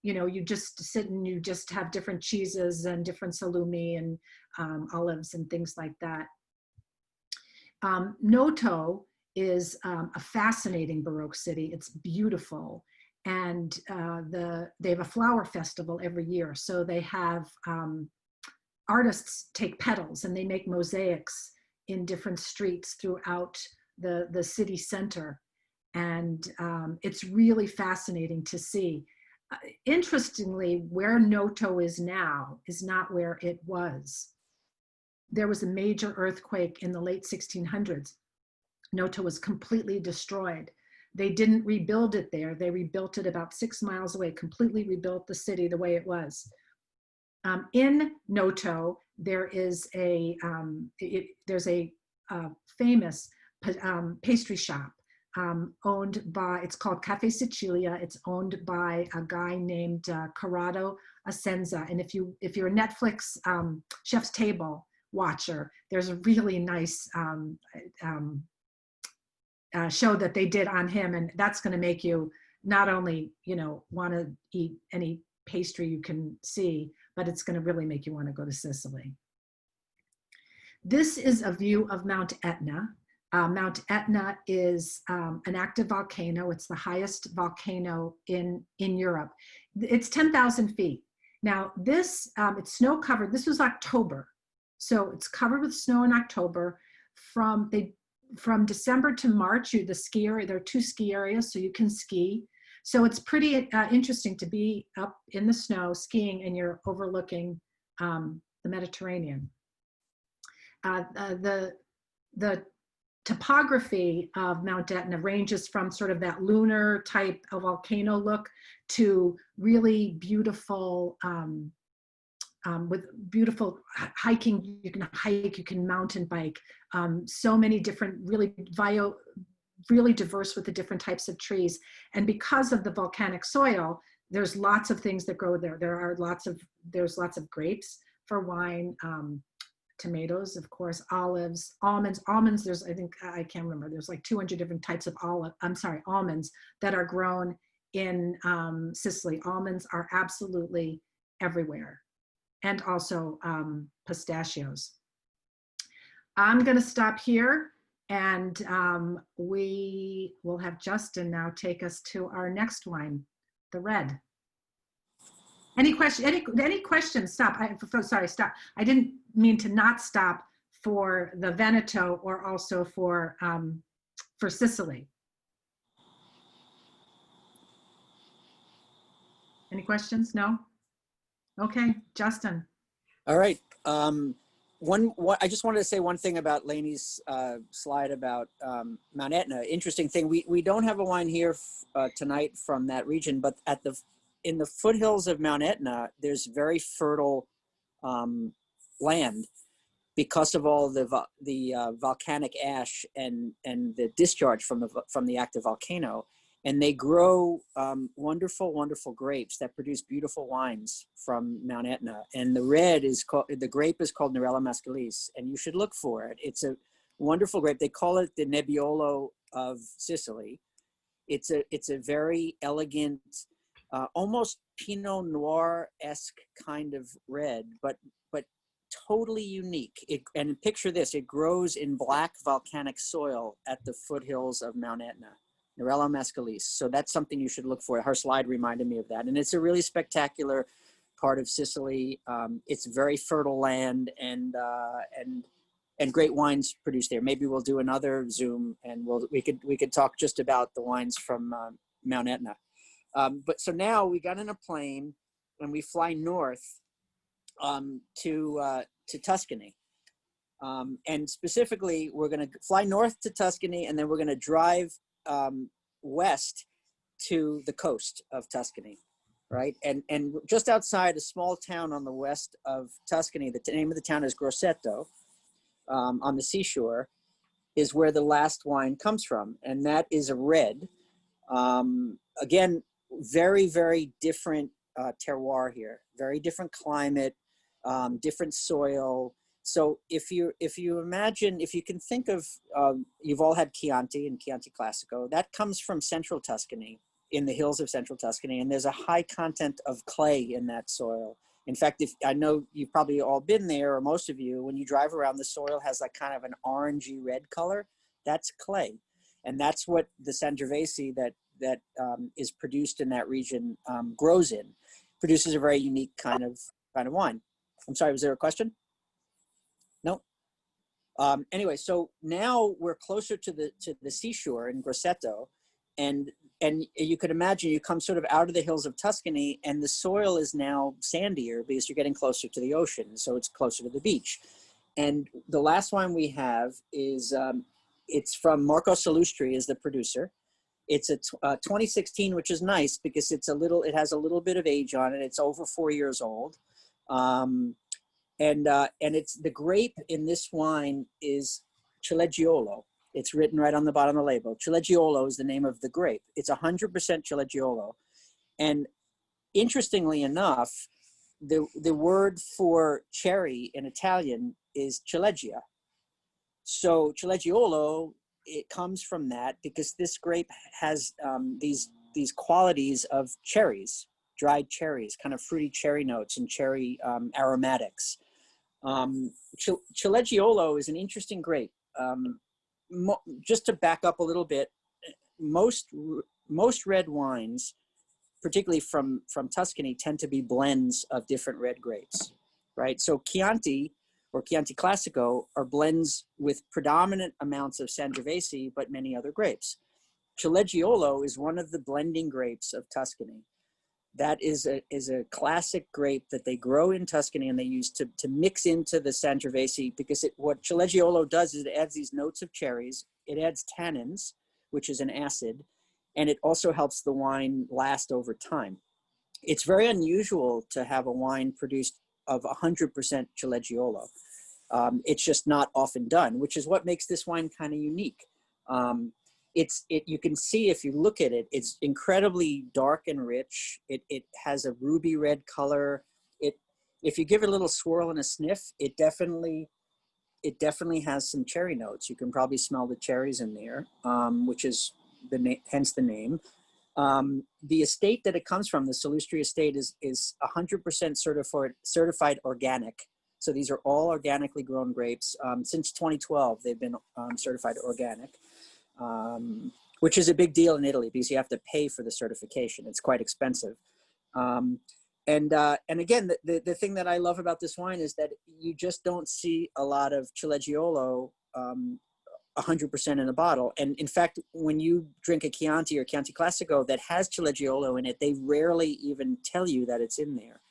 you just sit and you just have different cheeses and different salumi and olives and things like that. Noto is a fascinating Baroque city. It's beautiful. And they have a flower festival every year. So they have artists take petals and they make mosaics in different streets throughout the city center. And it's really fascinating to see. Interestingly, where Noto is now is not where it was. There was a major earthquake in the late 1600s. Noto was completely destroyed. They didn't rebuild it there. They rebuilt it about 6 miles away, completely rebuilt the city the way it was. In Noto, there is there's a famous pastry shop owned by, it's called Cafe Sicilia. It's owned by a guy named Corrado Asenza. And if you're a Netflix Chef's Table watcher, there's a really nice show that they did on him, and that's going to make you not only want to eat any pastry you can see, but it's going to really make you want to go to Sicily. This is a view of Mount Etna. Mount Etna is an active volcano. It's the highest volcano in Europe. It's 10,000 feet. Now this, it's snow covered. This was October. So it's covered with snow in October. From December to March, there are 2 ski areas, so you can ski. So it's pretty interesting to be up in the snow skiing and you're overlooking the Mediterranean. The topography of Mount Etna ranges from sort of that lunar type of volcano look to really beautiful, with beautiful hiking. You can hike, you can mountain bike. So many different, really diverse with the different types of trees. And because of the volcanic soil, there's lots of things that grow there. There's lots of grapes for wine, tomatoes, of course, olives, almonds. Almonds, there's, I think, I can't remember, there's like 200 different types of almonds that are grown in Sicily. Almonds are absolutely everywhere. And also pistachios. I'm going to stop here, and we will have Justin now take us to our next wine, the red. Any questions? Stop. Sorry, stop. I didn't mean to not stop for the Veneto or also for Sicily. Any questions? No? Okay, Justin. All right. I just wanted to say one thing about Laney's slide about Mount Etna. Interesting thing. We don't have a wine here tonight from that region, but in the foothills of Mount Etna, there's very fertile land because of all the volcanic ash and the discharge from the active volcano. And they grow wonderful, wonderful grapes that produce beautiful wines from Mount Etna. And the grape is called Nerello Mascalis, and you should look for it. It's a wonderful grape. They call it the Nebbiolo of Sicily. It's a very elegant, almost Pinot Noir-esque kind of red, but totally unique. And picture this, it grows in black volcanic soil at the foothills of Mount Etna. Nerello Mascalis. So that's something you should look for. Her slide reminded me of that. And it's a really spectacular part of Sicily. It's very fertile land and great wines produced there. Maybe we'll do another Zoom and we could talk just about the wines from Mount Etna. But so now we got in a plane and we fly north to Tuscany. And specifically, we're going to fly north to Tuscany, and then we're going to drive west to the coast of Tuscany, right? And just outside a small town on the west of Tuscany, the name of the town is Grosseto, on the seashore, is where the last wine comes from. And that is a red. Again, very, very different terroir here, very different climate, different soil. So if you imagine, if you can think of, you've all had Chianti and Chianti Classico, that comes from central Tuscany, in the hills of central Tuscany, and there's a high content of clay in that soil. In fact, I know you've probably all been there, or most of you, when you drive around, the soil has like kind of an orangey red color. That's clay. And that's what the Sangiovese that is produced in that region grows in. Produces a very unique kind of wine. I'm sorry, was there a question? No. Anyway, so now we're closer to the seashore in Grosseto, and you could imagine you come sort of out of the hills of Tuscany, and the soil is now sandier because you're getting closer to the ocean, so it's closer to the beach. And the last wine we have is it's from Marco Salustri, is the producer. It's a 2016, which is nice because it has a little bit of age on it. It's over 4 years old. And it's the grape in this wine is Chilegiolo. It's written right on the bottom of the label. Chilegiolo is the name of the grape. It's 100% Chilegiolo. And interestingly enough, the word for cherry in Italian is Chilegia. So Chilegiolo, it comes from that because this grape has these qualities of cherries, dried cherries, kind of fruity cherry notes and cherry aromatics. Chilegiolo is an interesting grape. Just to back up a little bit, most red wines, particularly from Tuscany, tend to be blends of different red grapes, right? So Chianti or Chianti Classico are blends with predominant amounts of Sangiovese, but many other grapes. Chilegiolo is one of the blending grapes of Tuscany. That is a classic grape that they grow in Tuscany and they use to mix into the Sangiovese, because what Chilegiolo does is it adds these notes of cherries, it adds tannins, which is an acid, and it also helps the wine last over time. It's very unusual to have a wine produced of 100% Chilegiolo. It's just not often done, which is what makes this wine kind of unique. You can see if you look at it, it's incredibly dark and rich. It has a ruby red color. If you give it a little swirl and a sniff, it definitely it definitely has some cherry notes. You can probably smell the cherries in there, which is hence the name. The estate that it comes from, the Sallustri estate, is 100% certified organic. So these are all organically grown grapes. Since 2012, they've been certified organic, which is a big deal in Italy because you have to pay for the certification. It's quite expensive. And again, the thing that I love about this wine is that you just don't see a lot of Chilegiolo 100% in a bottle. And in fact, when you drink a Chianti or Chianti Classico that has Chilegiolo in it, they rarely even tell you that it's in there.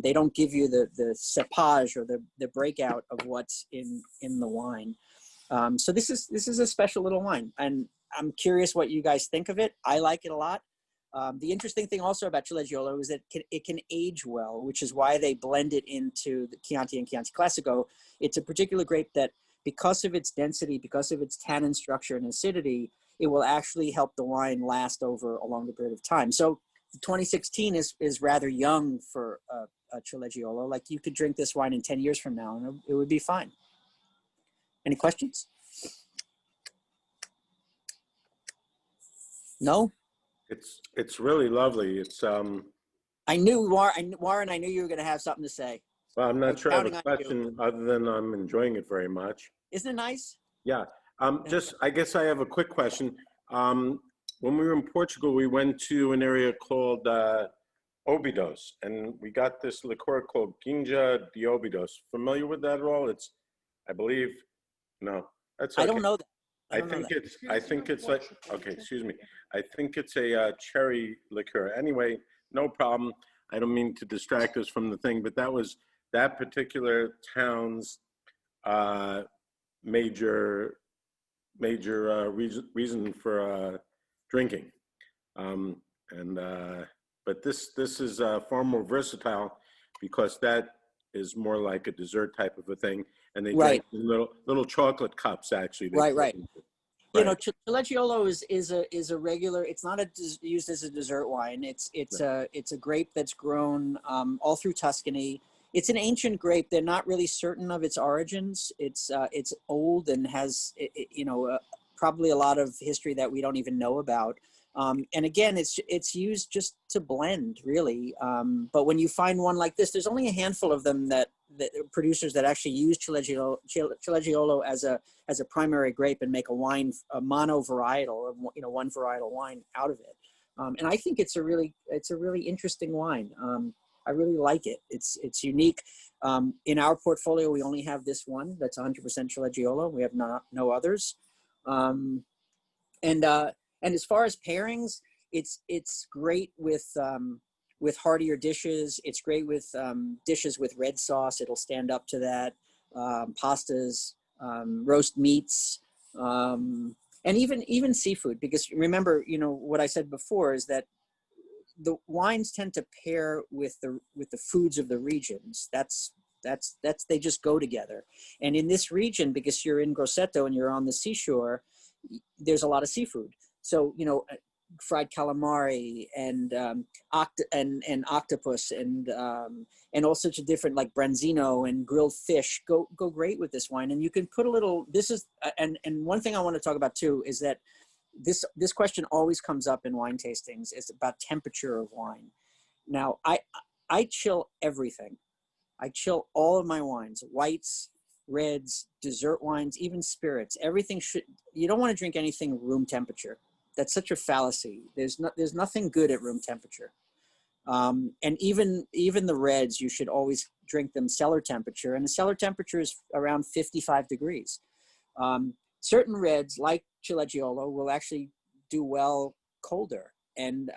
They don't give you the cepage or the breakout of what's in the wine. So this is a special little wine, and I'm curious what you guys think of it. I like it a lot. The interesting thing also about Chilegiolo is that it can age well, which is why they blend it into the Chianti and Chianti Classico. It's a particular grape that, because of its density, because of its tannin structure and acidity, it will actually help the wine last over a longer period of time. So 2016 is rather young for a Chilegiolo. Like, you could drink this wine in 10 years from now and it would be fine. Any questions? No? It's really lovely. It's I knew, Warren, I knew you were going to have something to say. well, I'm not sure I have a counting on you. question other than I'm enjoying it very much. Isn't it nice? Yeah. Just, I guess I have a quick question. When we were in Portugal, we went to an area called Óbidos, and we got this liqueur called Ginja de Óbidos. Familiar with that at all? It's, I believe, no. That's okay. I don't know that. I think it's like, okay, excuse me. I think it's a cherry liqueur. Anyway, no problem. I don't mean to distract us from the thing, but that was that particular town's major reason for drinking. But this is far more versatile because that is more like a dessert type of a thing. And they drink in little chocolate cups, actually. Right. You know, Chilegiolo is a regular. It's not used as a dessert wine. It's a grape that's grown all through Tuscany. It's an ancient grape. They're not really certain of its origins. It's old and has probably a lot of history that we don't even know about. And again, it's used just to blend, really. But when you find one like this, there's only a handful of them that producers that actually use Chilegiolo as a primary grape and make a wine, a mono varietal, one varietal wine out of it. And I think it's a really interesting wine. I really like it. It's unique. In our portfolio, we only have this one that's 100% Chilegiolo. We have no others. And as far as pairings, it's great with heartier dishes. It's great with dishes with red sauce. It'll stand up to that. Pastas, roast meats, and even seafood. Because remember, what I said before is that the wines tend to pair with the foods of the regions. They just go together. And in this region, because you're in Grosseto and you're on the seashore, there's a lot of seafood. So, fried calamari and octopus and all sorts of different, like branzino and grilled fish go great with this wine. And you can put a little, and one thing I want to talk about too is that this question always comes up in wine tastings. It's about temperature of wine. Now, I chill everything. I chill all of my wines, whites, reds, dessert wines, even spirits. Everything you don't want to drink anything room temperature. That's such a fallacy. There's nothing good at room temperature. And even the reds, you should always drink them cellar temperature. And the cellar temperature is around 55 degrees. Certain reds, like Chilegiolo, will actually do well colder. And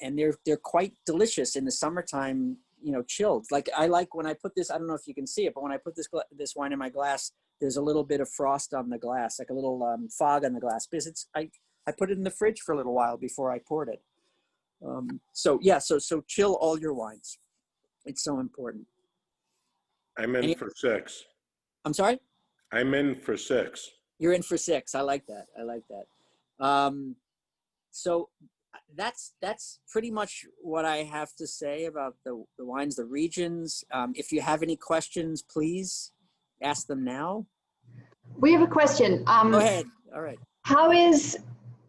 they're quite delicious in the summertime, chilled. Like, I like when I put this, I don't know if you can see it, but when I put this wine in my glass, there's a little bit of frost on the glass, like a little fog on the glass, because I put it in the fridge for a little while before I poured it. So chill all your wines. It's so important. I'm in for 6. I'm sorry? I'm in for 6. You're in for 6. I like that. So that's pretty much what I have to say about the wines, the regions. If you have any questions, please ask them now. We have a question. Go ahead. All right. How is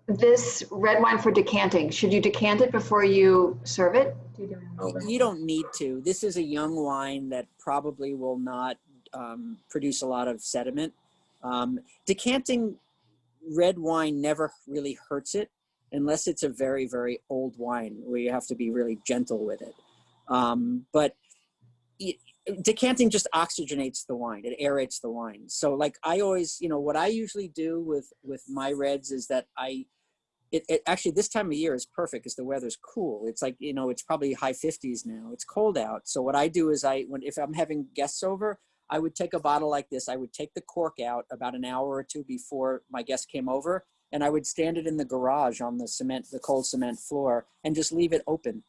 this red wine for decanting? Should you decant it before you serve it? You don't need to. This is a young wine that probably will not produce a lot of sediment. Decanting red wine never really hurts it unless it's a very, very old wine where you have to be really gentle with it. But decanting just oxygenates the wine. It aerates the wine. So like I always, what I usually do with my reds is that it actually this time of year is perfect because the weather's cool. It's like, it's probably high 50s now. It's cold out. So what I do is if I'm having guests over, I would take a bottle like this. I would take the cork out about an hour or two before my guest came over, and I would stand it in the garage on the cold cement floor and just leave it open.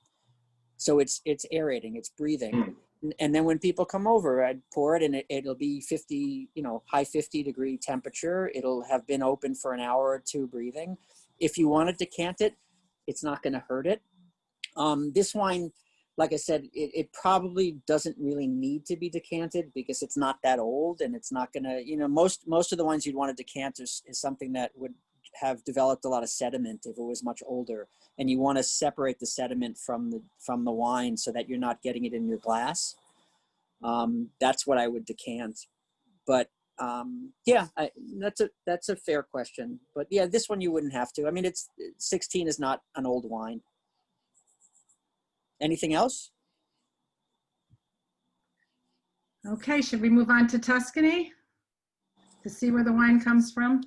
So it's aerating, it's breathing. And then when people come over, I'd pour it and it'll be 50, high 50-degree temperature. It'll have been open for an hour or two breathing. If you want to decant it, it's not going to hurt it. This wine, like I said, it probably doesn't really need to be decanted because it's not that old, and it's not going to, most of the wines you'd want to decant is something that would have developed a lot of sediment if it was much older, and you want to separate the sediment from the wine so that you're not getting it in your glass. That's what I would decant. But yeah, that's a fair question. But yeah, this one you wouldn't have to. I mean, 16 is not an old wine. Anything else? Okay, should we move on to Tuscany to see where the wine comes from?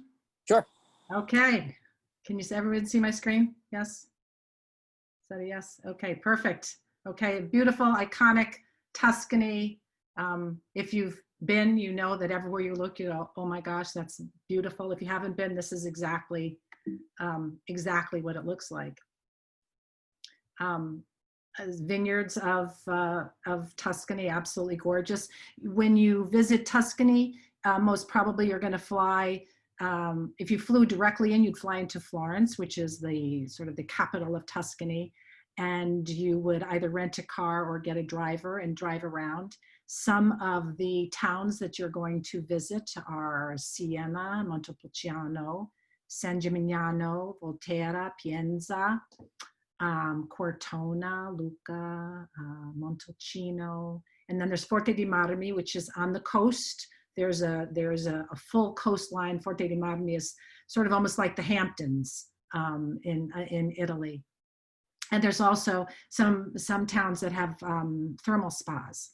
Sure. Okay. Can everyone see my screen? Yes? Is that a yes? Okay, perfect. Okay, beautiful, iconic Tuscany. If you've been, you know that everywhere you look, you go, oh my gosh, that's beautiful. If you haven't been, this is exactly what it looks like. Vineyards of Tuscany, absolutely gorgeous. When you visit Tuscany, most probably you're going to fly. If you flew directly in, you'd fly into Florence, which is the sort of the capital of Tuscany, and you would either rent a car or get a driver and drive around. Some of the towns that you're going to visit are Siena, Montepulciano, San Gimignano, Volterra, Pienza, Cortona, Lucca, Montalcino, and then there's Forte di Marmi, which is on the coast. There's a full coastline. Forte di Marmi is sort of almost like the Hamptons in Italy. And there's also some towns that have thermal spas.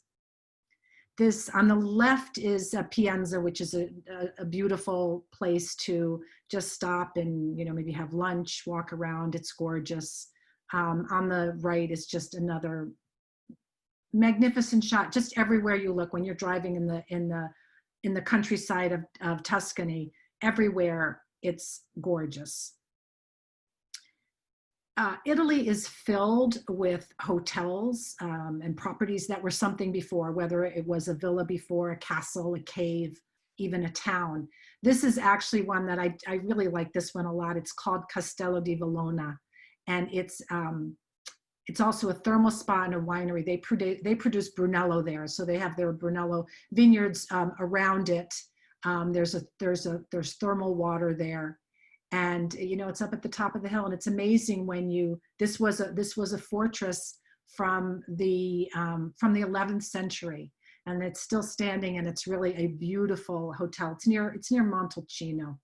This on the left is Pianza, which is a beautiful place to just stop and maybe have lunch, walk around. It's gorgeous. On the right is just another magnificent shot. Just everywhere you look when you're driving in the countryside of Tuscany, everywhere it's gorgeous. Italy is filled with hotels and properties that were something before, whether it was a villa before, a castle, a cave, even a town. This is actually one that I really like this one a lot. It's called Costello De Villona, and it's also a thermal spa and a winery. They produce Brunello there, so they have their Brunello vineyards around it. There's thermal water there. And it's up at the top of the hill, and it's amazing when this was a fortress from the 11th century, and it's still standing, and it's really a beautiful hotel. It's near Montalcino.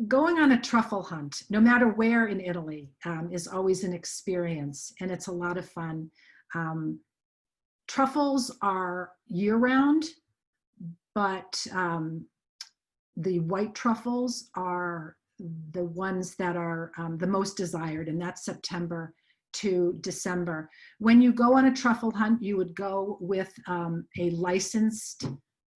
Going on a truffle hunt, no matter where in Italy, is always an experience, and it's a lot of fun. Truffles are year-round, but the white truffles are the ones that are the most desired, and that's September to December. When you go on a truffle hunt, you would go with a licensed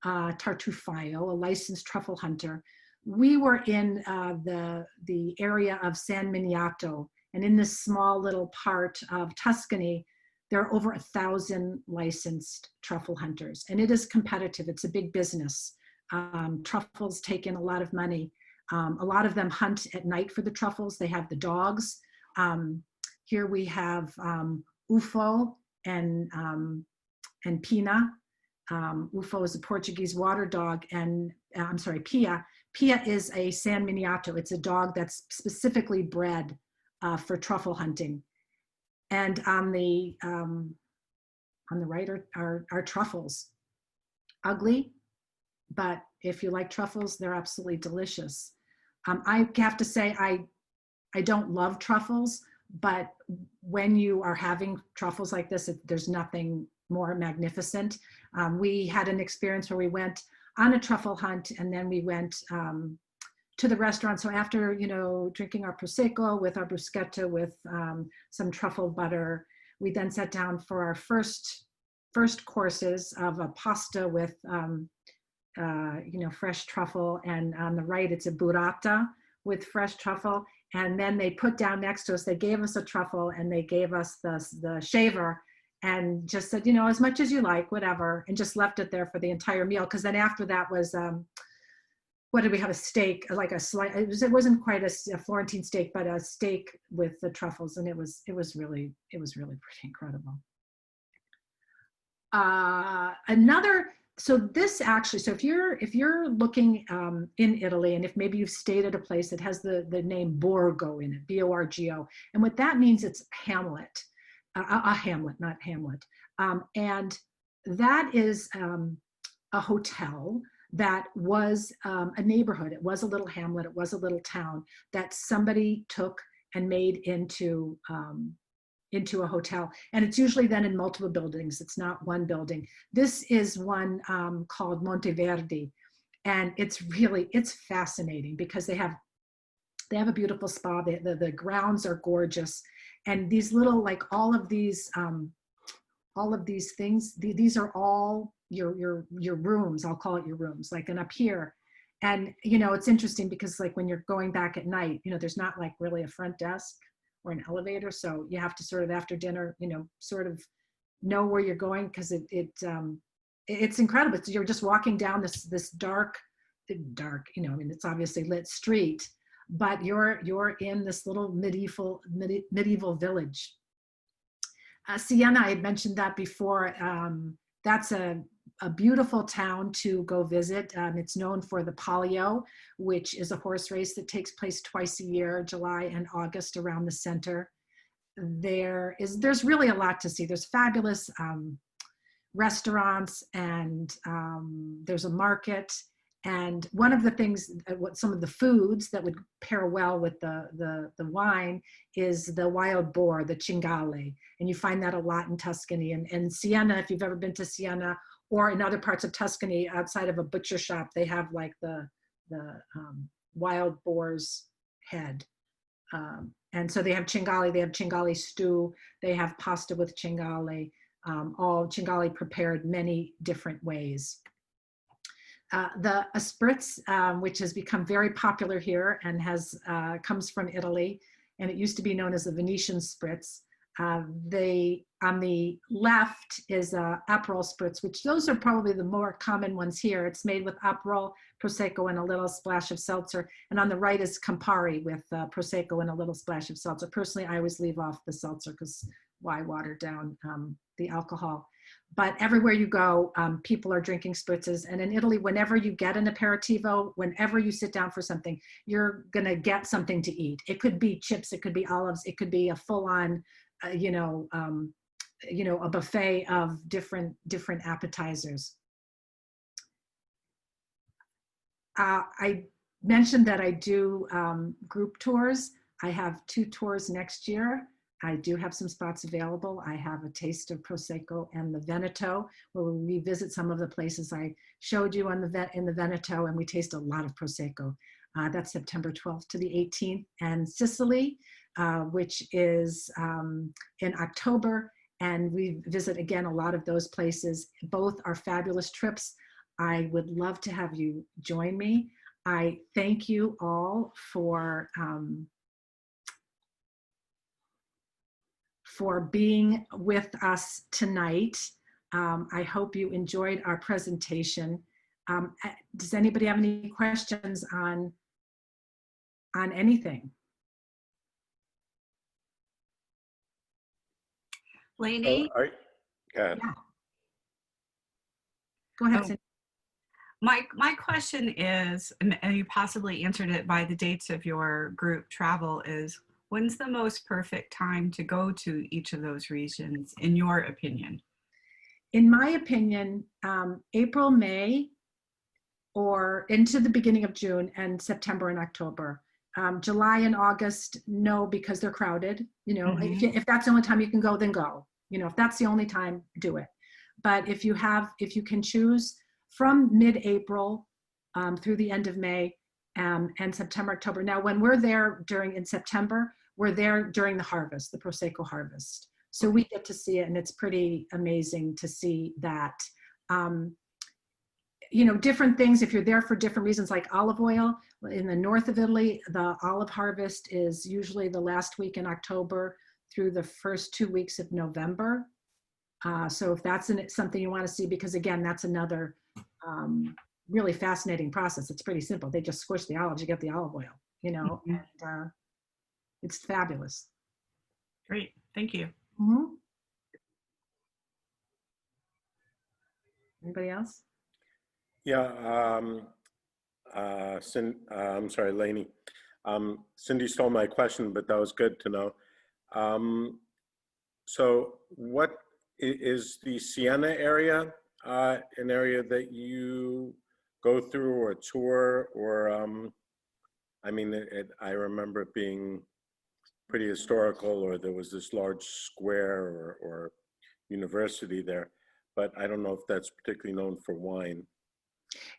tartufaio, a licensed truffle hunter. We were in the area of San Miniato, and in this small little part of Tuscany, there are over 1,000 licensed truffle hunters, and it is competitive. It's a big business. Truffles take in a lot of money. A lot of them hunt at night for the truffles. They have the dogs. Here we have Ufo and Pina. Ufo is a Portuguese water dog, and I'm sorry, Pia. Pia is a San Miniato. It's a dog that's specifically bred for truffle hunting. And on the right are truffles. Ugly, but if you like truffles, they're absolutely delicious. I have to say, I don't love truffles, but when you are having truffles like this, there's nothing more magnificent. We had an experience where we went on a truffle hunt, and then we went to the restaurant. So after, you know, drinking our Prosecco with our bruschetta with some truffle butter, we then sat down for our first courses of a pasta with, you know, fresh truffle. And on the right, it's a burrata with fresh truffle. And then they put down next to us, they gave us a truffle, and they gave us the shaver, and just said, you know, as much as you like, whatever, and just left it there for the entire meal. Because then after that was, what did we have? A steak, like a slice. It wasn't quite a Florentine steak, but a steak with the truffles, and it was really pretty incredible. So this actually, so if you're looking in Italy, and if maybe you've stayed at a place that has the name Borgo in it, B-O-R-G-O, and what that means, it's hamlet, a hamlet, not Hamlet, and that is a hotel that was a neighborhood. It was a little hamlet. It was a little town that somebody took and made into a hotel. And it's usually then in multiple buildings. It's not one building. This is one called Monteverdi. And it's fascinating because they have a beautiful spa. The grounds are gorgeous. And these little, like all of these things, these are all your rooms. I'll call it your rooms, like, and up here. And, you know, it's interesting because like when you're going back at night, you know, there's not like really a front desk or an elevator. So you have to sort of after dinner, you know, sort of know where you're going, because it's incredible. You're just walking down this dark, you know, I mean, it's obviously lit street, but you're in this little medieval village. Siena, I had mentioned that before. That's a beautiful town to go visit. It's known for the Palio, which is a horse race that takes place twice a year, July and August, around the center. There's really a lot to see. There's fabulous restaurants, and there's a market. And one of the things, some of the foods that would pair well with the wine is the wild boar, the cingale. And you find that a lot in Tuscany. And Siena, if you've ever been to Siena, or in other parts of Tuscany, outside of a butcher shop, they have like the wild boar's head. And so they have cingale stew, they have pasta with cingale, all cingale prepared many different ways. The Spritz, which has become very popular here and comes from Italy, and it used to be known as the Venetian Spritz. On the left is Aperol Spritz, which those are probably the more common ones here. It's made with Aperol, Prosecco, and a little splash of seltzer. And on the right is Campari with Prosecco and a little splash of seltzer. Personally, I always leave off the seltzer because why water down the alcohol? But everywhere you go, people are drinking spritzes. And in Italy, whenever you get an aperitivo, whenever you sit down for something, you're going to get something to eat. It could be chips, it could be olives, it could be a full-on, a buffet of different appetizers. I mentioned that I do group tours. I have 2 tours next year. I do have some spots available. I have a taste of Prosecco and the Veneto, where we revisit some of the places I showed you in the Veneto, and we taste a lot of Prosecco. That's September 12th to the 18th. And Sicily, which is in October, and we visit again a lot of those places. Both are fabulous trips. I would love to have you join me. I thank you all for being with us tonight. I hope you enjoyed our presentation. Does anybody have any questions on anything? Laney? Yeah. Go ahead, Oh, Cindy. my question is, and you possibly answered it by the dates of your group travel, is when's the most perfect time to go to each of those regions, in your opinion? In my opinion, April, May, or into the beginning of June, and September and October. July and August, no, because they're crowded. You know, if that's the only time you can go, then go. You know, if that's the only time, do it. But if you can choose from mid-April through the end of May and September, October. Now, when we're there in September, we're there during the harvest, the Prosecco harvest. So we get to see it, and it's pretty amazing to see that. You know, different things, if you're there for different reasons, like olive oil, in the north of Italy, the olive harvest is usually the last week in October through the first 2 weeks of November. So if that's something you want to see, because again, that's another really fascinating process. It's pretty simple. They just squish the olives, you get the olive oil, you know, and it's fabulous. Great, thank you. Anybody else? Yeah, I'm sorry, Laney. Cindy stole my question, but that was good to know. So what is the Siena area, an area that you go through or tour, or, I mean, I remember it being pretty historical, or there was this large square or university there, but I don't know if that's particularly known for wine.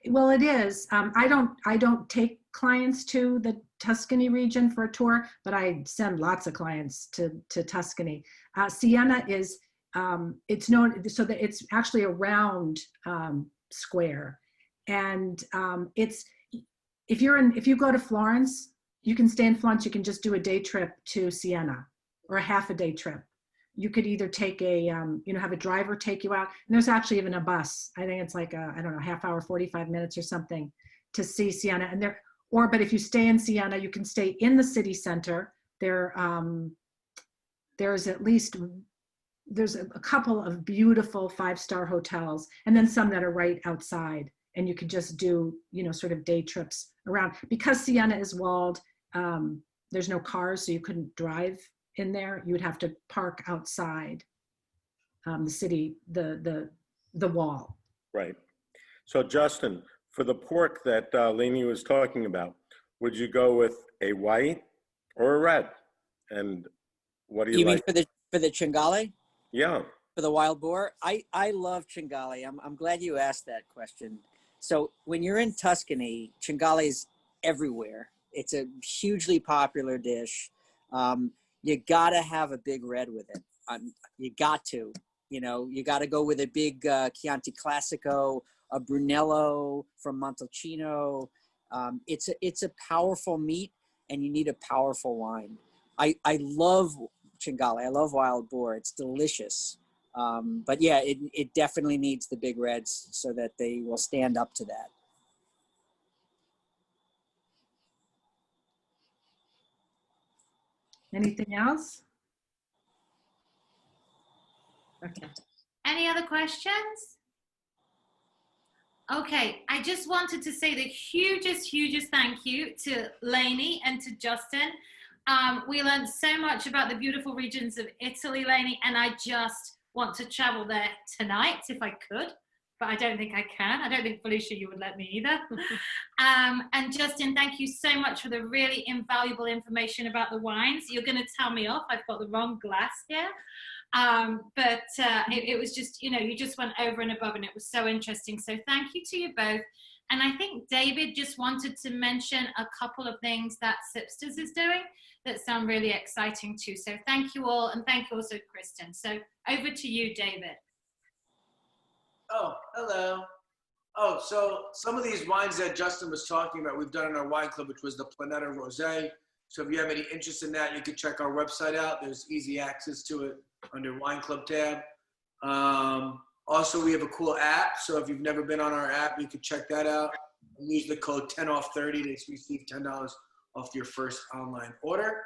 Well, it is. I don't take clients to the Tuscany region for a tour, but I send lots of clients to Tuscany. Siena is, it's known, so that it's actually a round square. And it's, if you go to Florence, you can stay in Florence, you can just do a day trip to Siena, or a half a day trip. You could either take have a driver take you out, and there's actually even a bus. I think it's like I don't know, half hour, 45 minutes or something to see Siena. And but if you stay in Siena, you can stay in the city center. There's a couple of beautiful 5-star hotels, and then some that are right outside. And you could just do, sort of day trips around. Because Siena is walled, there's no cars, so you couldn't drive in there. You would have to park outside the city, the wall. Right. So Justin, for the pork that Laney was talking about, would you go with a white or a red? And what do you like? You mean for the cingale? Yeah. For the wild boar? I love cingale. I'm glad you asked that question. So when you're in Tuscany, cingale is everywhere. It's a hugely popular dish. You gotta have a big red with it. You got to, you gotta go with a big Chianti Classico, a Brunello from Montalcino. It's a powerful meat, and you need a powerful wine. I love cingale. I love wild boar. It's delicious. But yeah, it definitely needs the big reds so that they will stand up to that. Anything else? Okay. Any other questions? Okay, I just wanted to say the hugest thank you to Laney and to Justin. We learned so much about the beautiful regions of Italy, Laney, and I just want to travel there tonight if I could, but I don't think I can. I don't think, Felicia, you would let me either. And Justin, thank you so much for the really invaluable information about the wines. You're going to tell me off. I've got the wrong glass here. But it was just, you just went over and above, and it was so interesting. So thank you to you both. And I think David just wanted to mention a couple of things that Sipstirs is doing that sound really exciting too. So thank you all, and thank you also, Kristen. So over to you, David. Oh, hello. Oh, so some of these wines that Justin was talking about, we've done in our wine club, which was the Planeta Rosé. So if you have any interest in that, you can check our website out. There's easy access to it under Wine Club tab. Also, we have a cool app. So if you've never been on our app, you can check that out. And use the code 10off30 to receive $10 off your first online order.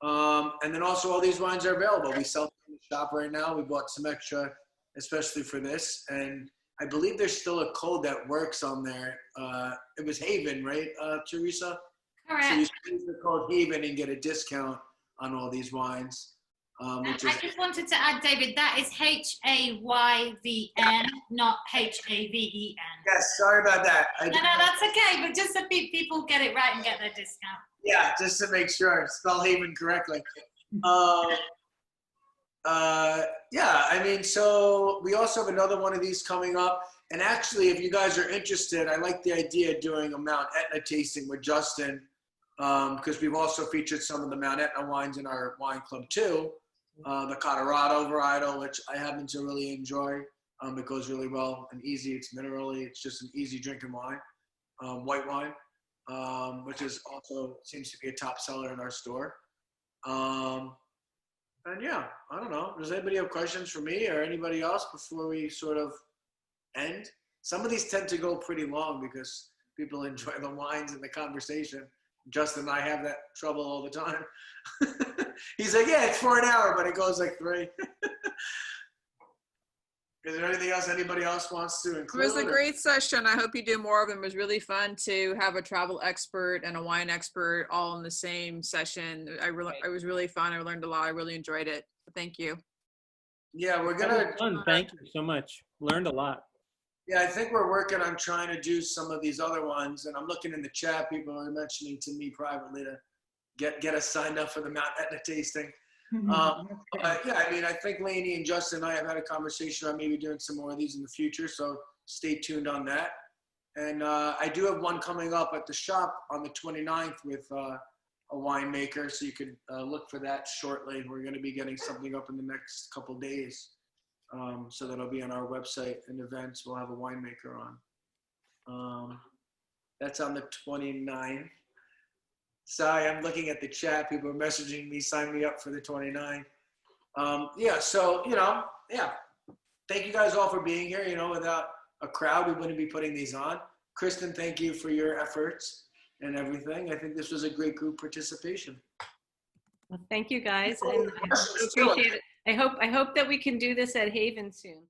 And then also all these wines are available. We sell them in the shop right now. We bought some extra, especially for this. And I believe there's still a code that works on there. It was HAYVN, right, Teresa? Correct. So you can use the code HAYVN and get a discount on all these wines. Which I is, just wanted to add, David, that is HAYVN, not HAVEN. yes, sorry about that. No, that's okay, but just so people get it right and get their discount. Yeah, just to make sure, spell HAYVN correctly. Yeah, I mean, so we also have another one of these coming up. And actually, if you guys are interested, I like the idea of doing a Mount Etna tasting with Justin, because we've also featured some of the Mount Etna wines in our wine club too. The Colorado varietal, which I happen to really enjoy. It goes really well and easy. It's minerally. It's just an easy drinking wine, white wine, which is also seems to be a top seller in our store. And yeah, I don't know. Does anybody have questions for me or anybody else before we sort of end? Some of these tend to go pretty long because people enjoy the wines and the conversation. Justin and I have that trouble all the time. He's like, yeah, it's for an hour, but it goes like 3. Is there anything else anybody else wants to include? It was a great session. I hope you do more of them. It was really fun to have a travel expert and a wine expert all in the same session. It was really fun. I learned a lot. I really enjoyed it. Thank you. Yeah, we're gonna. Thank you so much. Learned a lot. Yeah, I think we're working on trying to do some of these other ones, and I'm looking in the chat. People are mentioning to me privately to get us signed up for the Mount Etna tasting. Yeah, I mean, I think Laney and Justin and I have had a conversation on maybe doing some more of these in the future, so stay tuned on that. And I do have one coming up at the shop on the 29th with a winemaker, so you could look for that shortly. We're going to be getting something up in the next couple days, so that'll be on our website and events. We'll have a winemaker on. That's on the 29th. Sorry, I'm looking at the chat. People are messaging me, sign me up for the 29th. Yeah, so, yeah. Thank you guys all for being here. Without a crowd, we wouldn't be putting these on. Kristen, thank you for your efforts and everything. I think this was a great group participation. Well, thank you guys, and I appreciate it. I hope that we can do this at HAYVN soon.